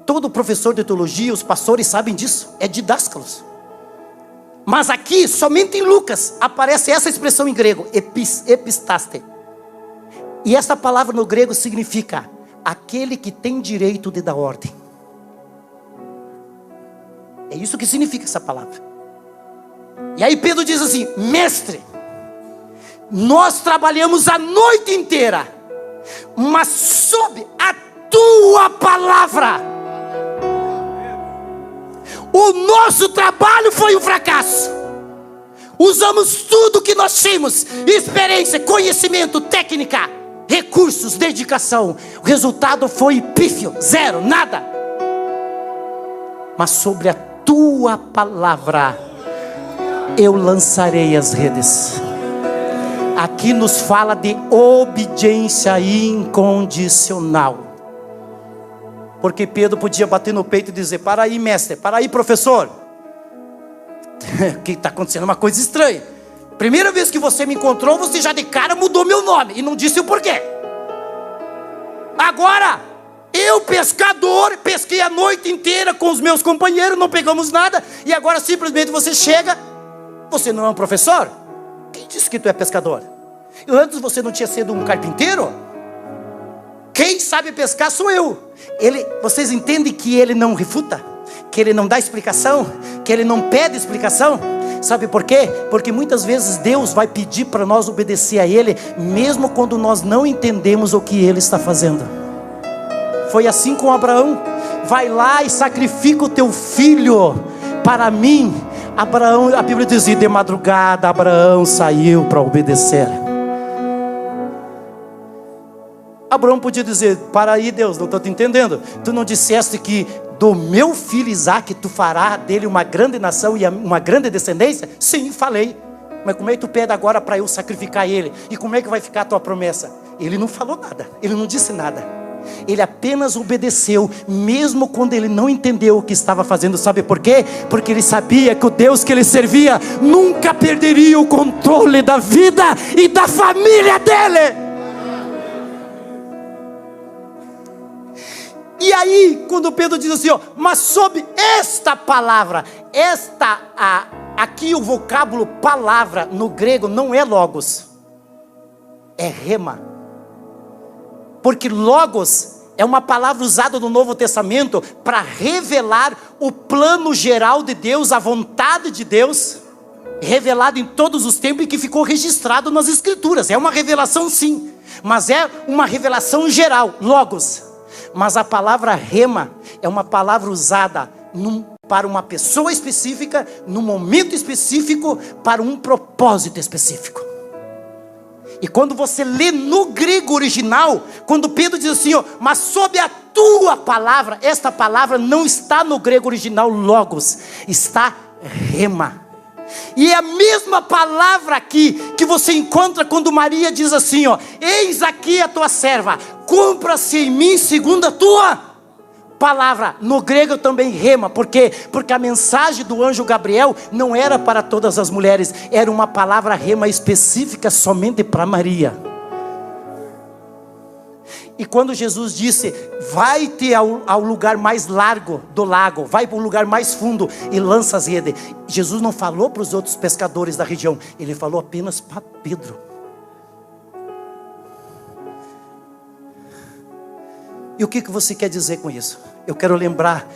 Todo professor de teologia, os pastores sabem disso, é didáscalos. Mas aqui, somente em Lucas, aparece essa expressão em grego, epistaste. E essa palavra no grego significa aquele que tem direito de dar ordem. É isso que significa essa palavra. E aí Pedro diz assim, mestre, nós trabalhamos a noite inteira, mas sob a tua palavra, o nosso trabalho foi um fracasso. Usamos tudo que nós tínhamos, experiência, conhecimento, técnica, recursos, dedicação. O resultado foi pífio, zero, nada. Mas sobre a tua palavra eu lançarei as redes. Aqui nos fala de obediência incondicional. Porque Pedro podia bater no peito e dizer, para aí mestre, para aí professor, que está acontecendo uma coisa estranha. Primeira vez que você me encontrou, você já de cara mudou meu nome e não disse o porquê. Agora, eu pescador, pesquei a noite inteira com os meus companheiros, não pegamos nada, e agora simplesmente você chega, você não é um professor? Quem disse que tu é pescador? E antes você não tinha sido um carpinteiro? Quem sabe pescar sou eu. Vocês entendem que ele não refuta? Que ele não dá explicação? Que ele não pede explicação? Sabe por quê? Porque muitas vezes Deus vai pedir para nós obedecer a Ele, mesmo quando nós não entendemos o que Ele está fazendo. Foi assim com Abraão. Vai lá e sacrifica o teu filho para mim. Abraão, a Bíblia diz, de madrugada Abraão saiu para obedecer. Abraão podia dizer, para aí Deus, não estou te entendendo. Tu não disseste que do meu filho Isaque tu fará dele uma grande nação e uma grande descendência? Sim, falei. Mas como é que tu pede agora para eu sacrificar ele? E como é que vai ficar a tua promessa? Ele não falou nada, ele não disse nada. Ele apenas obedeceu, mesmo quando ele não entendeu o que estava fazendo. Sabe por quê? Porque ele sabia que o Deus que ele servia nunca perderia o controle da vida e da família dele. E aí, quando Pedro diz assim, ó, mas sob esta palavra, aqui o vocábulo palavra no grego não é logos, é rema. Porque logos é uma palavra usada no Novo Testamento para revelar o plano geral de Deus, a vontade de Deus, revelado em todos os tempos e que ficou registrado nas Escrituras. É uma revelação sim, mas é uma revelação geral, logos. Mas a palavra rema é uma palavra usada para uma pessoa específica, num momento específico, para um propósito específico. E quando você lê no grego original, quando Pedro diz assim, ó, mas sob a tua palavra, esta palavra não está no grego original logos, está rema. E é a mesma palavra aqui que você encontra quando Maria diz assim, ó, eis aqui a tua serva, cumpra-se em mim segundo a tua palavra. No grego também rema. Por quê? Porque a mensagem do anjo Gabriel não era para todas as mulheres, era uma palavra rema específica somente para Maria. E quando Jesus disse, vai-te ao lugar mais largo do lago, vai para o lugar mais fundo e lança as redes, Jesus não falou para os outros pescadores da região, ele falou apenas para Pedro. E o que você quer dizer com isso? Eu quero lembrar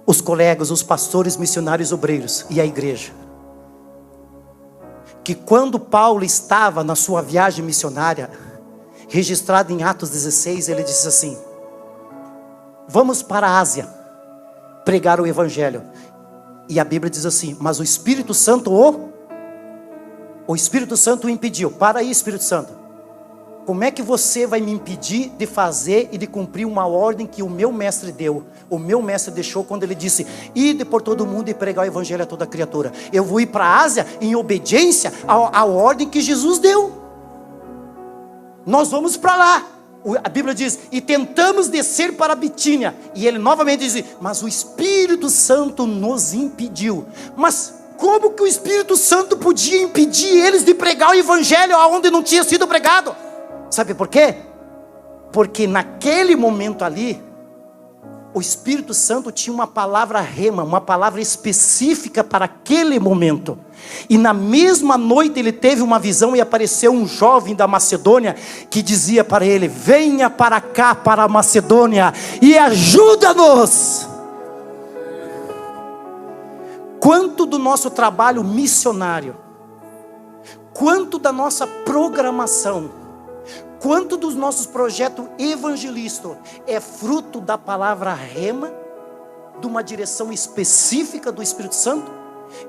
os colegas, os pastores, missionários, obreiros e a igreja, que quando Paulo estava na sua viagem missionária, registrado em Atos 16, ele disse assim, vamos para a Ásia, pregar o Evangelho. E a Bíblia diz assim, mas o Espírito Santo o Espírito Santo o impediu. Para aí, Espírito Santo. Como é que você vai me impedir de fazer e de cumprir uma ordem que o meu mestre deu? O meu mestre deixou quando ele disse, ide por todo mundo e pregar o Evangelho a toda criatura. Eu vou ir para a Ásia em obediência à ordem que Jesus deu. Nós vamos para lá. A Bíblia diz, e tentamos descer para a Bitínia. E ele novamente diz, mas o Espírito Santo nos impediu. Mas como que o Espírito Santo podia impedir eles de pregar o Evangelho aonde não tinha sido pregado? Sabe por quê? Porque naquele momento ali, o Espírito Santo tinha uma palavra rema, uma palavra específica para aquele momento. E na mesma noite ele teve uma visão e apareceu um jovem da Macedônia que dizia para ele, venha para cá, para a Macedônia e ajuda-nos. Quanto do nosso trabalho missionário, quanto da nossa programação, quanto dos nossos projetos evangelísticos é fruto da palavra rema, de uma direção específica do Espírito Santo,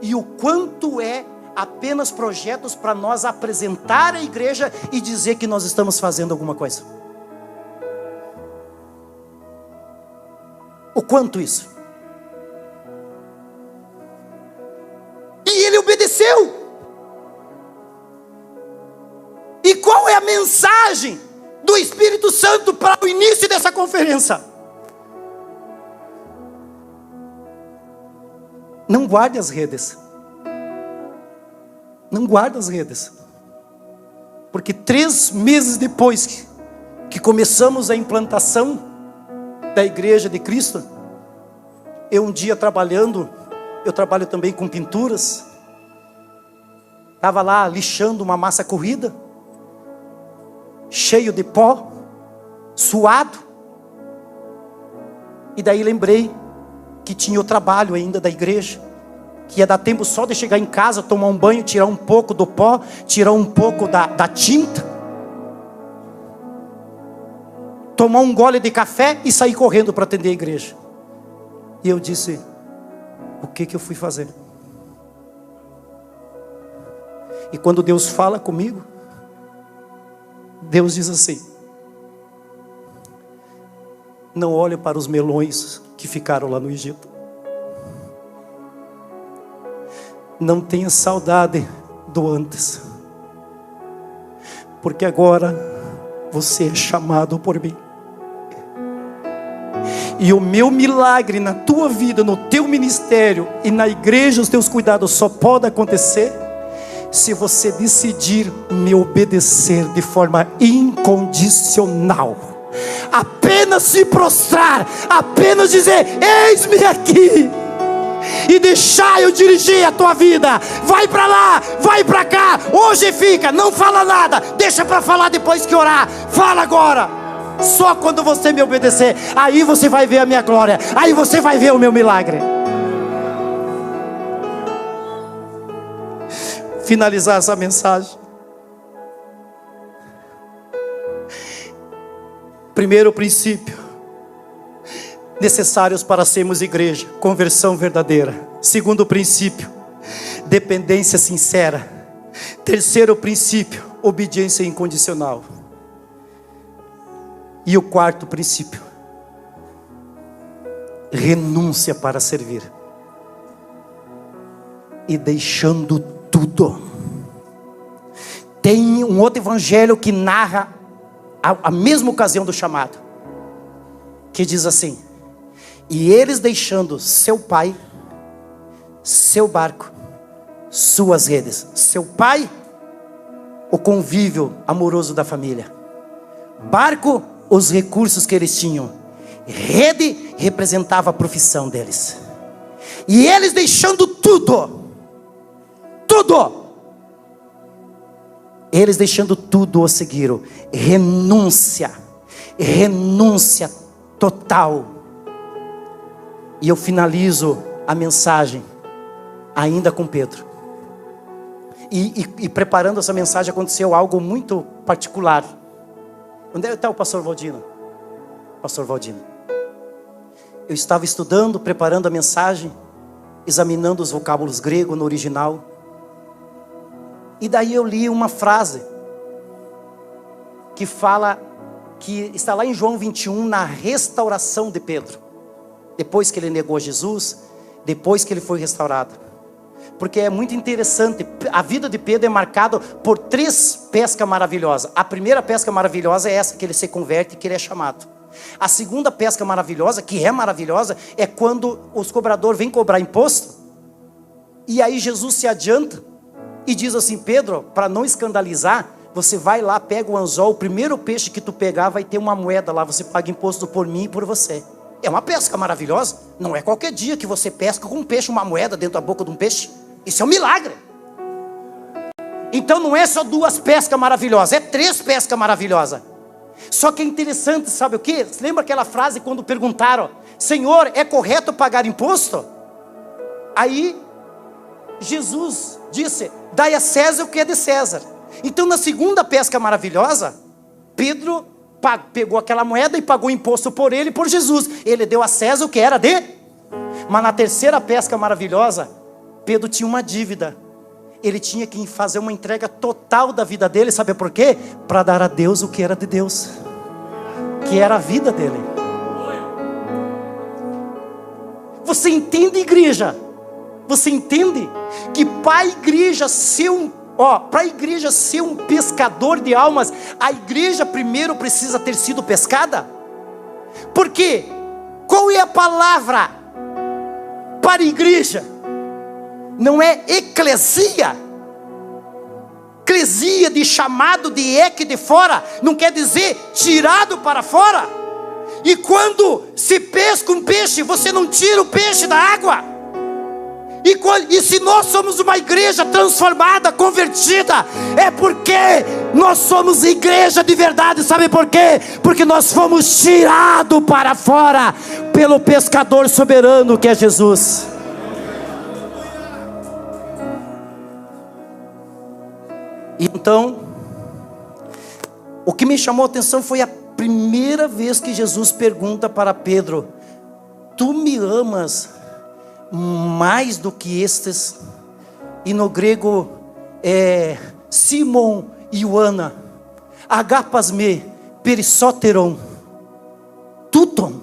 e o quanto é apenas projetos para nós apresentar a igreja e dizer que nós estamos fazendo alguma coisa. O quanto isso? E ele obedeceu. E qual é a mensagem do Espírito Santo para o início dessa conferência? Não guarde as redes. Não guarde as redes. Porque 3 meses depois que começamos a implantação da Igreja de Cristo, eu um dia eu trabalho também com pinturas, estava lá lixando uma massa corrida, cheio de pó, suado, e daí lembrei que tinha o trabalho ainda da igreja, que ia dar tempo só de chegar em casa, tomar um banho, tirar um pouco do pó, tirar um pouco da tinta, tomar um gole de café e sair correndo para atender a igreja. E eu disse, o que eu fui fazer? E quando Deus fala comigo, Deus diz assim, não olhe para os melões que ficaram lá no Egito. Não tenha saudade do antes. Porque agora você é chamado por mim. E o meu milagre na tua vida, no teu ministério e na igreja, os teus cuidados só pode acontecer se você decidir me obedecer de forma incondicional. Apenas se prostrar, apenas dizer, eis-me aqui, e deixar eu dirigir a tua vida. Vai para lá, vai para cá, hoje fica, não fala nada, deixa para falar depois que orar, fala agora. Só quando você me obedecer, aí você vai ver a minha glória, aí você vai ver o meu milagre. Finalizar essa mensagem. Primeiro princípio, necessários para sermos igreja: conversão verdadeira. Segundo princípio, dependência sincera. Terceiro princípio, obediência incondicional. E o quarto princípio, renúncia para servir. E deixando tudo. Tem um outro evangelho que narra a mesma ocasião do chamado, que diz assim: e eles deixando seu pai, seu barco, suas redes. Seu pai, o convívio amoroso da família. Barco, os recursos que eles tinham. Rede representava a profissão deles. E eles deixando tudo. Eles deixando tudo o seguiram. Renúncia total. E eu finalizo a mensagem ainda com Pedro. E preparando essa mensagem aconteceu algo muito particular. Onde está o pastor Valdino? Pastor Valdino. Eu estava estudando, preparando a mensagem, examinando os vocábulos gregos no original. E daí eu li uma frase que fala, que está lá em João 21, na restauração de Pedro. Depois que ele negou Jesus, depois que ele foi restaurado. Porque é muito interessante, a vida de Pedro é marcada por 3 pescas maravilhosas. A primeira pesca maravilhosa é essa, que ele se converte e que ele é chamado. A segunda pesca maravilhosa, que é maravilhosa, é quando os cobradores vêm cobrar imposto. E aí Jesus se adianta e diz assim: Pedro, para não escandalizar, você vai lá, pega o anzol, o primeiro peixe que tu pegar vai ter uma moeda lá, você paga imposto por mim e por você. É uma pesca maravilhosa. Não é qualquer dia que você pesca com um peixe, uma moeda dentro da boca de um peixe. Isso é um milagre. Então não é só 2 pescas maravilhosas, é 3 pescas maravilhosas. Só que é interessante, sabe o que? Você lembra aquela frase quando perguntaram: Senhor, é correto pagar imposto? Aí Jesus disse: dai a César o que é de César. Então na segunda pesca maravilhosa, Pedro pegou aquela moeda e pagou imposto por ele e por Jesus. Ele deu a César o que era de. Mas na terceira pesca maravilhosa, Pedro tinha uma dívida. Ele tinha que fazer uma entrega total da vida dele. Sabe por quê? Para dar a Deus o que era de Deus, que era a vida dele. Você entende, igreja? Você entende que para a igreja ser um pescador de almas, a igreja primeiro precisa ter sido pescada? Porque qual é a palavra para a igreja? Não é eclesia? Eclesia de chamado de eque de fora, não quer dizer tirado para fora. E quando se pesca um peixe, você não tira o peixe da água. E se nós somos uma igreja transformada, convertida, é porque nós somos igreja de verdade. Sabe por quê? Porque nós fomos tirados para fora pelo pescador soberano que é Jesus. Então, o que me chamou a atenção foi a primeira vez que Jesus pergunta para Pedro: tu me amas mais do que estes? E no grego é Simon Ioana, agapasme, perissoteron, tuton.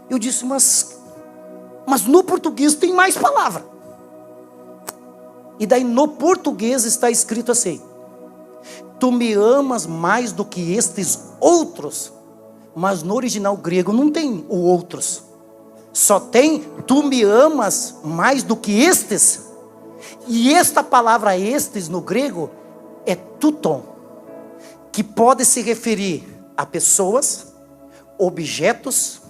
Eu disse, mas no português tem mais palavra. E daí no português está escrito assim: tu me amas mais do que estes outros. Mas no original grego não tem o outros, só tem tu me amas mais do que estes. E esta palavra estes no grego é tuton, que pode se referir a pessoas, objetos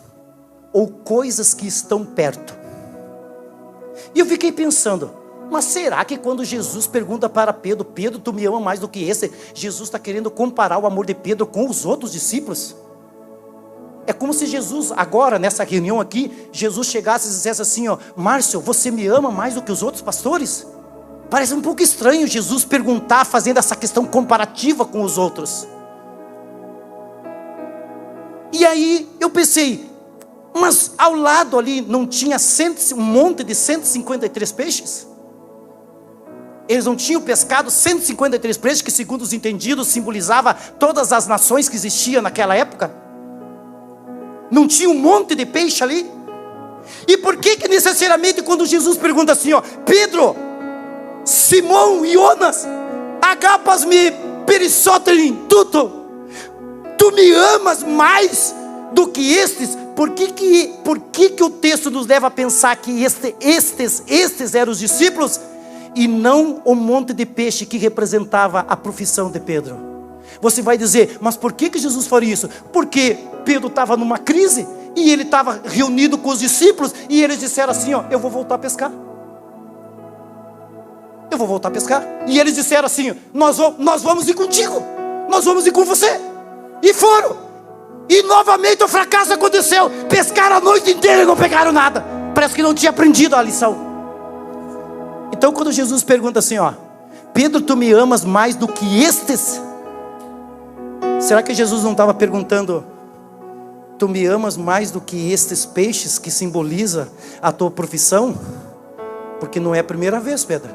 ou coisas que estão perto. E eu fiquei pensando, mas será que quando Jesus pergunta para Pedro: Pedro, tu me ama mais do que esse, Jesus está querendo comparar o amor de Pedro com os outros discípulos? É como se Jesus, agora nessa reunião aqui, Jesus chegasse e dissesse assim, ó: Márcio, você me ama mais do que os outros pastores? Parece um pouco estranho Jesus perguntar, fazendo essa questão comparativa com os outros. E aí eu pensei, mas ao lado ali não tinha um monte de 153 peixes? Eles não tinham pescado 153 peixes, que segundo os entendidos simbolizava todas as nações que existiam naquela época? Não tinha um monte de peixe ali? E por que necessariamente quando Jesus pergunta assim, ó: Pedro, Simão, Jonas, agapas me perissotem tudo, tu me amas mais do que estes? Por que o texto nos leva a pensar que estes eram os discípulos e não o monte de peixe que representava a profissão de Pedro? Você vai dizer, mas por que Jesus faria isso? Porque Pedro estava numa crise e ele estava reunido com os discípulos e eles disseram assim, ó: eu vou voltar a pescar. Eu vou voltar a pescar. E eles disseram assim: nós vamos ir contigo, nós vamos ir com você. E foram. E novamente o fracasso aconteceu. Pescaram a noite inteira e não pegaram nada. Parece que não tinha aprendido a lição. Então quando Jesus pergunta assim, ó: Pedro, tu me amas mais do que estes? Será que Jesus não estava perguntando: tu me amas mais do que estes peixes que simboliza a tua profissão? Porque não é a primeira vez, Pedro.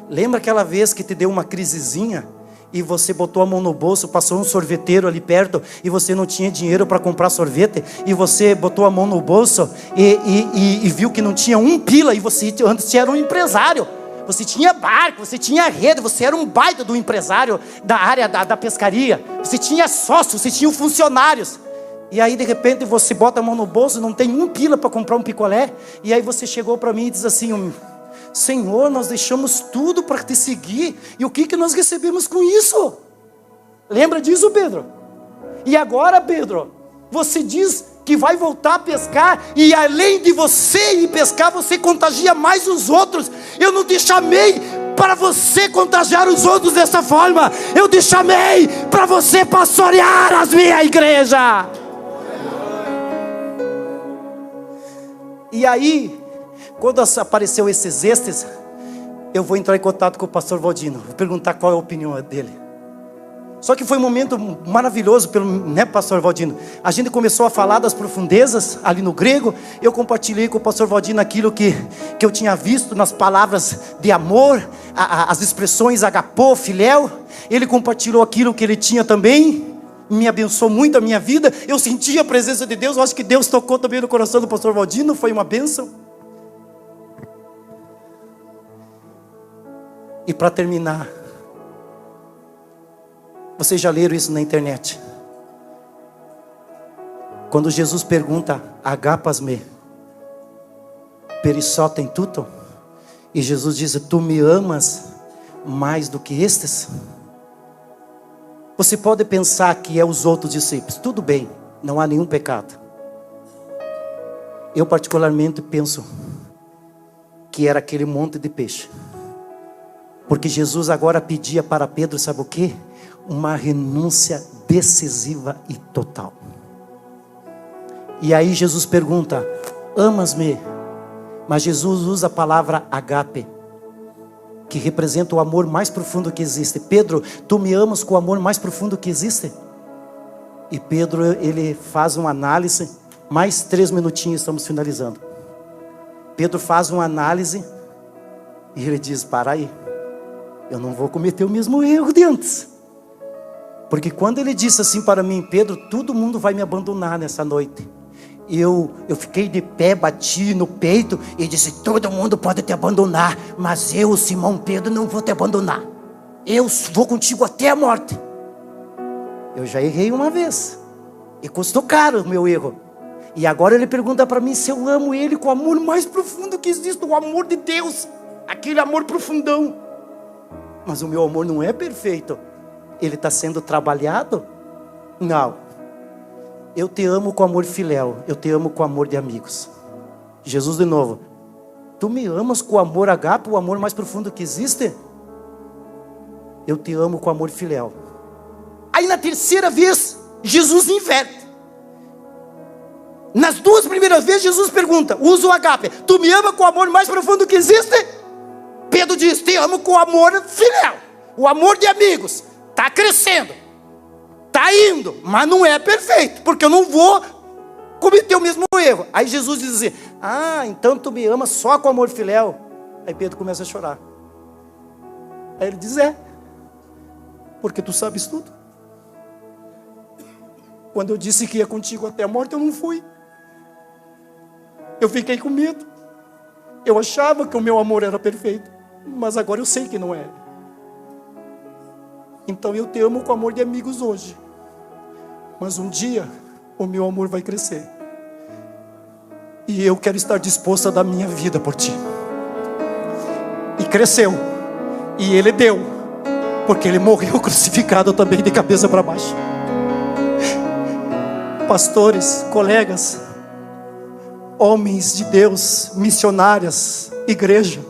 Lembra aquela vez que te deu uma crisezinha e você botou a mão no bolso, passou um sorveteiro ali perto e você não tinha dinheiro para comprar sorvete, e você botou a mão no bolso e viu que não tinha um pila, e você antes era um empresário, você tinha barco, você tinha rede, você era um baita do empresário da área da pescaria, você tinha sócios, você tinha funcionários, e aí de repente você bota a mão no bolso, não tem um pila para comprar um picolé, e aí você chegou para mim e diz assim: Senhor, nós deixamos tudo para te seguir, e o que nós recebemos com isso? Lembra disso, Pedro? E agora, Pedro, você diz que vai voltar a pescar, e além de você ir pescar, você contagia mais os outros. Eu não te chamei para você contagiar os outros dessa forma, eu te chamei para você pastorear a minha igreja. E aí, quando apareceu estes, eu vou entrar em contato com o pastor Valdino, vou perguntar qual é a opinião dele. Só que foi um momento maravilhoso, né, pastor Valdino? A gente começou a falar das profundezas ali no grego. Eu compartilhei com o pastor Valdino aquilo que eu tinha visto nas palavras de amor, as expressões agapô, filéu. Ele compartilhou aquilo que ele tinha também, me abençoou muito a minha vida. Eu senti a presença de Deus, eu acho que Deus tocou também no coração do pastor Valdino, foi uma bênção. E para terminar, vocês já leram isso na internet? Quando Jesus pergunta: agapas me perissotem tudo? E Jesus diz: tu me amas mais do que estes? Você pode pensar que é os outros discípulos, tudo bem, não há nenhum pecado. Eu particularmente penso que era aquele monte de peixe. Porque Jesus agora pedia para Pedro, sabe o quê? Uma renúncia decisiva e total. E aí Jesus pergunta: amas-me? Mas Jesus usa a palavra agape, que representa o amor mais profundo que existe. Pedro, tu me amas com o amor mais profundo que existe? E Pedro, ele faz uma análise. Mais 3 minutinhos, estamos finalizando. Pedro faz uma análise e ele diz: para aí, eu não vou cometer o mesmo erro de antes. Porque quando ele disse assim para mim: Pedro, todo mundo vai me abandonar nessa noite. Eu fiquei de pé, bati no peito e disse: todo mundo pode te abandonar, mas eu, Simão Pedro, não vou te abandonar. Eu vou contigo até a morte. Eu já errei uma vez e custou caro o meu erro. E agora ele pergunta para mim se eu amo ele com o amor mais profundo que existe, o amor de Deus, aquele amor profundão. Mas o meu amor não é perfeito. Ele está sendo trabalhado? Não. Eu te amo com amor filéu. Eu te amo com amor de amigos. Jesus de novo: tu me amas com amor agape, o amor mais profundo que existe? Eu te amo com amor filéu. Aí na terceira vez, Jesus inverte. Nas duas primeiras vezes Jesus pergunta, usa o agape: tu me ama com o amor mais profundo que existe? Pedro diz: te amo com o amor filial, o amor de amigos. Está crescendo, está indo, mas não é perfeito, porque eu não vou cometer o mesmo erro. Aí Jesus diz assim: ah, então tu me ama só com amor filial. Aí Pedro começa a chorar. Aí ele diz: é, porque tu sabes tudo. Quando eu disse que ia contigo até a morte, eu não fui. Eu fiquei com medo. Eu achava que o meu amor era perfeito, mas agora eu sei que não é. Então eu te amo com amor de amigos hoje, mas um dia o meu amor vai crescer, e eu quero estar disposto a dar minha vida por ti. E cresceu, e ele deu, porque ele morreu crucificado também de cabeça para baixo. Pastores, colegas, homens de Deus, missionárias, igreja.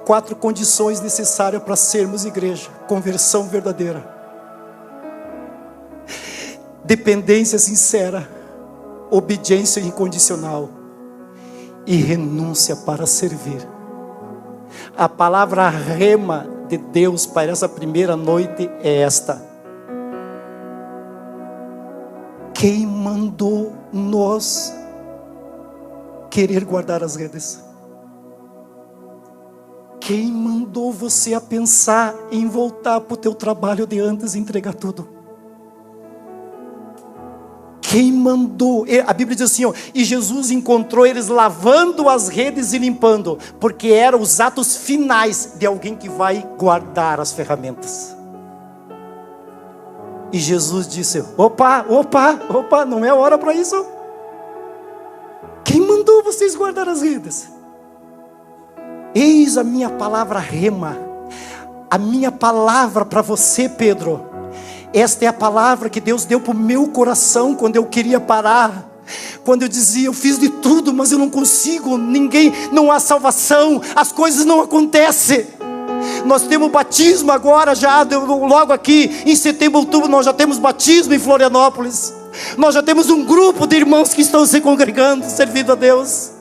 4 condições necessárias para sermos igreja: conversão verdadeira, dependência sincera, obediência incondicional e renúncia para servir. A palavra rema de Deus para essa primeira noite é esta: quem mandou nós querer guardar as redes? Quem mandou você a pensar em voltar para o teu trabalho de antes e entregar tudo? Quem mandou? A Bíblia diz assim, ó, e Jesus encontrou eles lavando as redes e limpando, porque eram os atos finais de alguém que vai guardar as ferramentas. E Jesus disse: opa, não é hora para isso. Quem mandou vocês guardar as redes? Eis a minha palavra rema, a minha palavra para você, Pedro. Esta é a palavra que Deus deu para o meu coração quando eu queria parar. Quando eu dizia: eu fiz de tudo, mas eu não consigo, não há salvação, as coisas não acontecem. Nós temos batismo agora já, logo aqui em setembro, outubro, nós já temos batismo em Florianópolis. Nós já temos um grupo de irmãos que estão se congregando, servindo a Deus.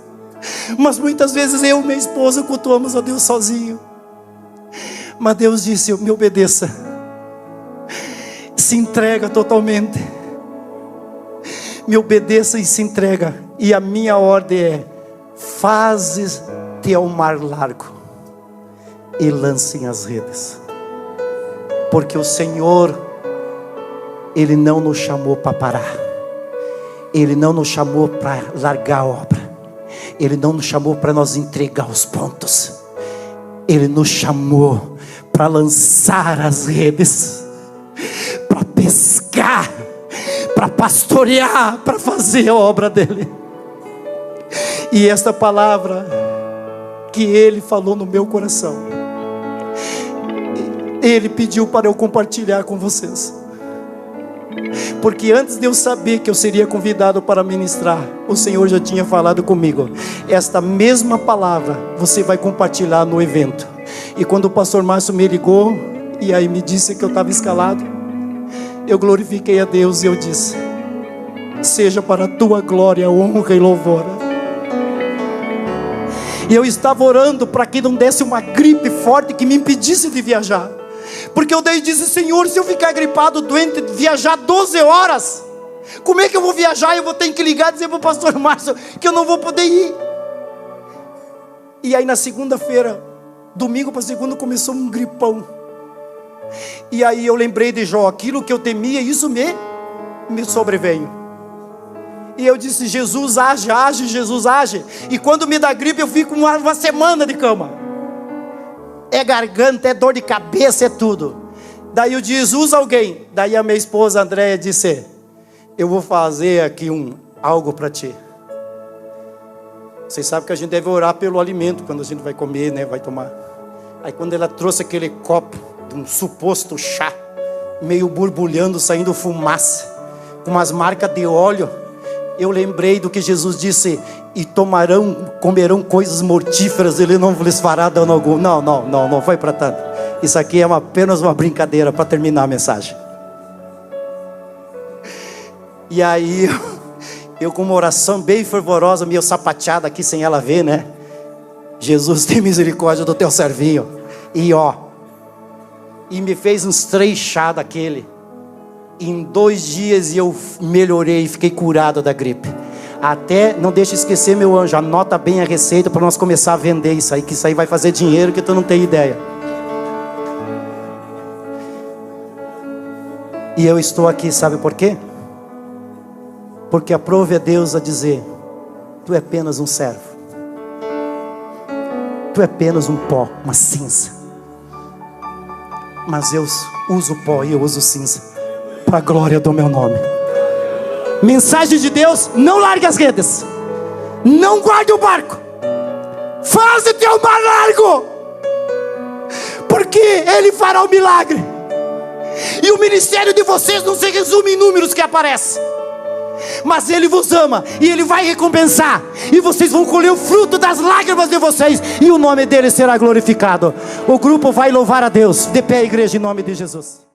Mas muitas vezes eu e minha esposa cultuamos a Deus sozinho. Mas Deus disse: me obedeça, se entrega totalmente, me obedeça e se entrega. E a minha ordem é: faze-te ao mar largo e lancem as redes. Porque o Senhor, Ele não nos chamou para parar, Ele não nos chamou para largar a obra, Ele não nos chamou para nós entregar os pontos, Ele nos chamou para lançar as redes, para pescar, para pastorear, para fazer a obra dEle. E esta palavra que Ele falou no meu coração, Ele pediu para eu compartilhar com vocês. Porque antes de eu saber que eu seria convidado para ministrar, o Senhor já tinha falado comigo: esta mesma palavra você vai compartilhar no evento. E quando o pastor Márcio me ligou e aí me disse que eu estava escalado, eu glorifiquei a Deus e eu disse: seja para a tua glória, honra e louvor. E eu estava orando para que não desse uma gripe forte que me impedisse de viajar. Porque eu daí disse: Senhor, se eu ficar gripado, doente, viajar 12 horas, como é que eu vou viajar? Eu vou ter que ligar e dizer para o pastor Márcio que eu não vou poder ir. E aí na segunda-feira, domingo para segunda, começou um gripão. E aí eu lembrei de Jó: aquilo que eu temia, isso me sobreveio. E eu disse: Jesus age, Jesus age. E quando me dá gripe, eu fico uma semana de cama. É garganta, é dor de cabeça, é tudo. Daí eu disse: usa alguém. Daí a minha esposa Andréia disse: eu vou fazer aqui algo para ti. Vocês sabem que a gente deve orar pelo alimento quando a gente vai comer, né? Vai tomar. Aí quando ela trouxe aquele copo de um suposto chá, meio borbulhando, saindo fumaça, com umas marcas de óleo, eu lembrei do que Jesus disse: e comerão coisas mortíferas, Ele não lhes fará dano algum. Não foi para tanto. Isso aqui é apenas uma brincadeira para terminar a mensagem. E aí Eu com uma oração bem fervorosa, meio sapateada aqui sem ela ver, né? Jesus, tem misericórdia do teu servinho. E me fez uns 3 chá daquele. Em 2 dias eu melhorei, fiquei curado da gripe. Até, não deixe esquecer, meu anjo, anota bem a receita para nós começar a vender isso aí, que isso aí vai fazer dinheiro que tu não tem ideia. E eu estou aqui, sabe por quê? Porque aprove a Deus a dizer: tu é apenas um servo, tu é apenas um pó, uma cinza, mas eu uso pó e eu uso cinza para a glória do meu nome. Mensagem de Deus: não largue as redes, não guarde o barco, faz o teu mar largo, porque Ele fará o milagre. E o ministério de vocês não se resume em números que aparecem, mas Ele vos ama e Ele vai recompensar, e vocês vão colher o fruto das lágrimas de vocês, e o nome dele será glorificado. O grupo vai louvar a Deus. De pé, igreja, em nome de Jesus.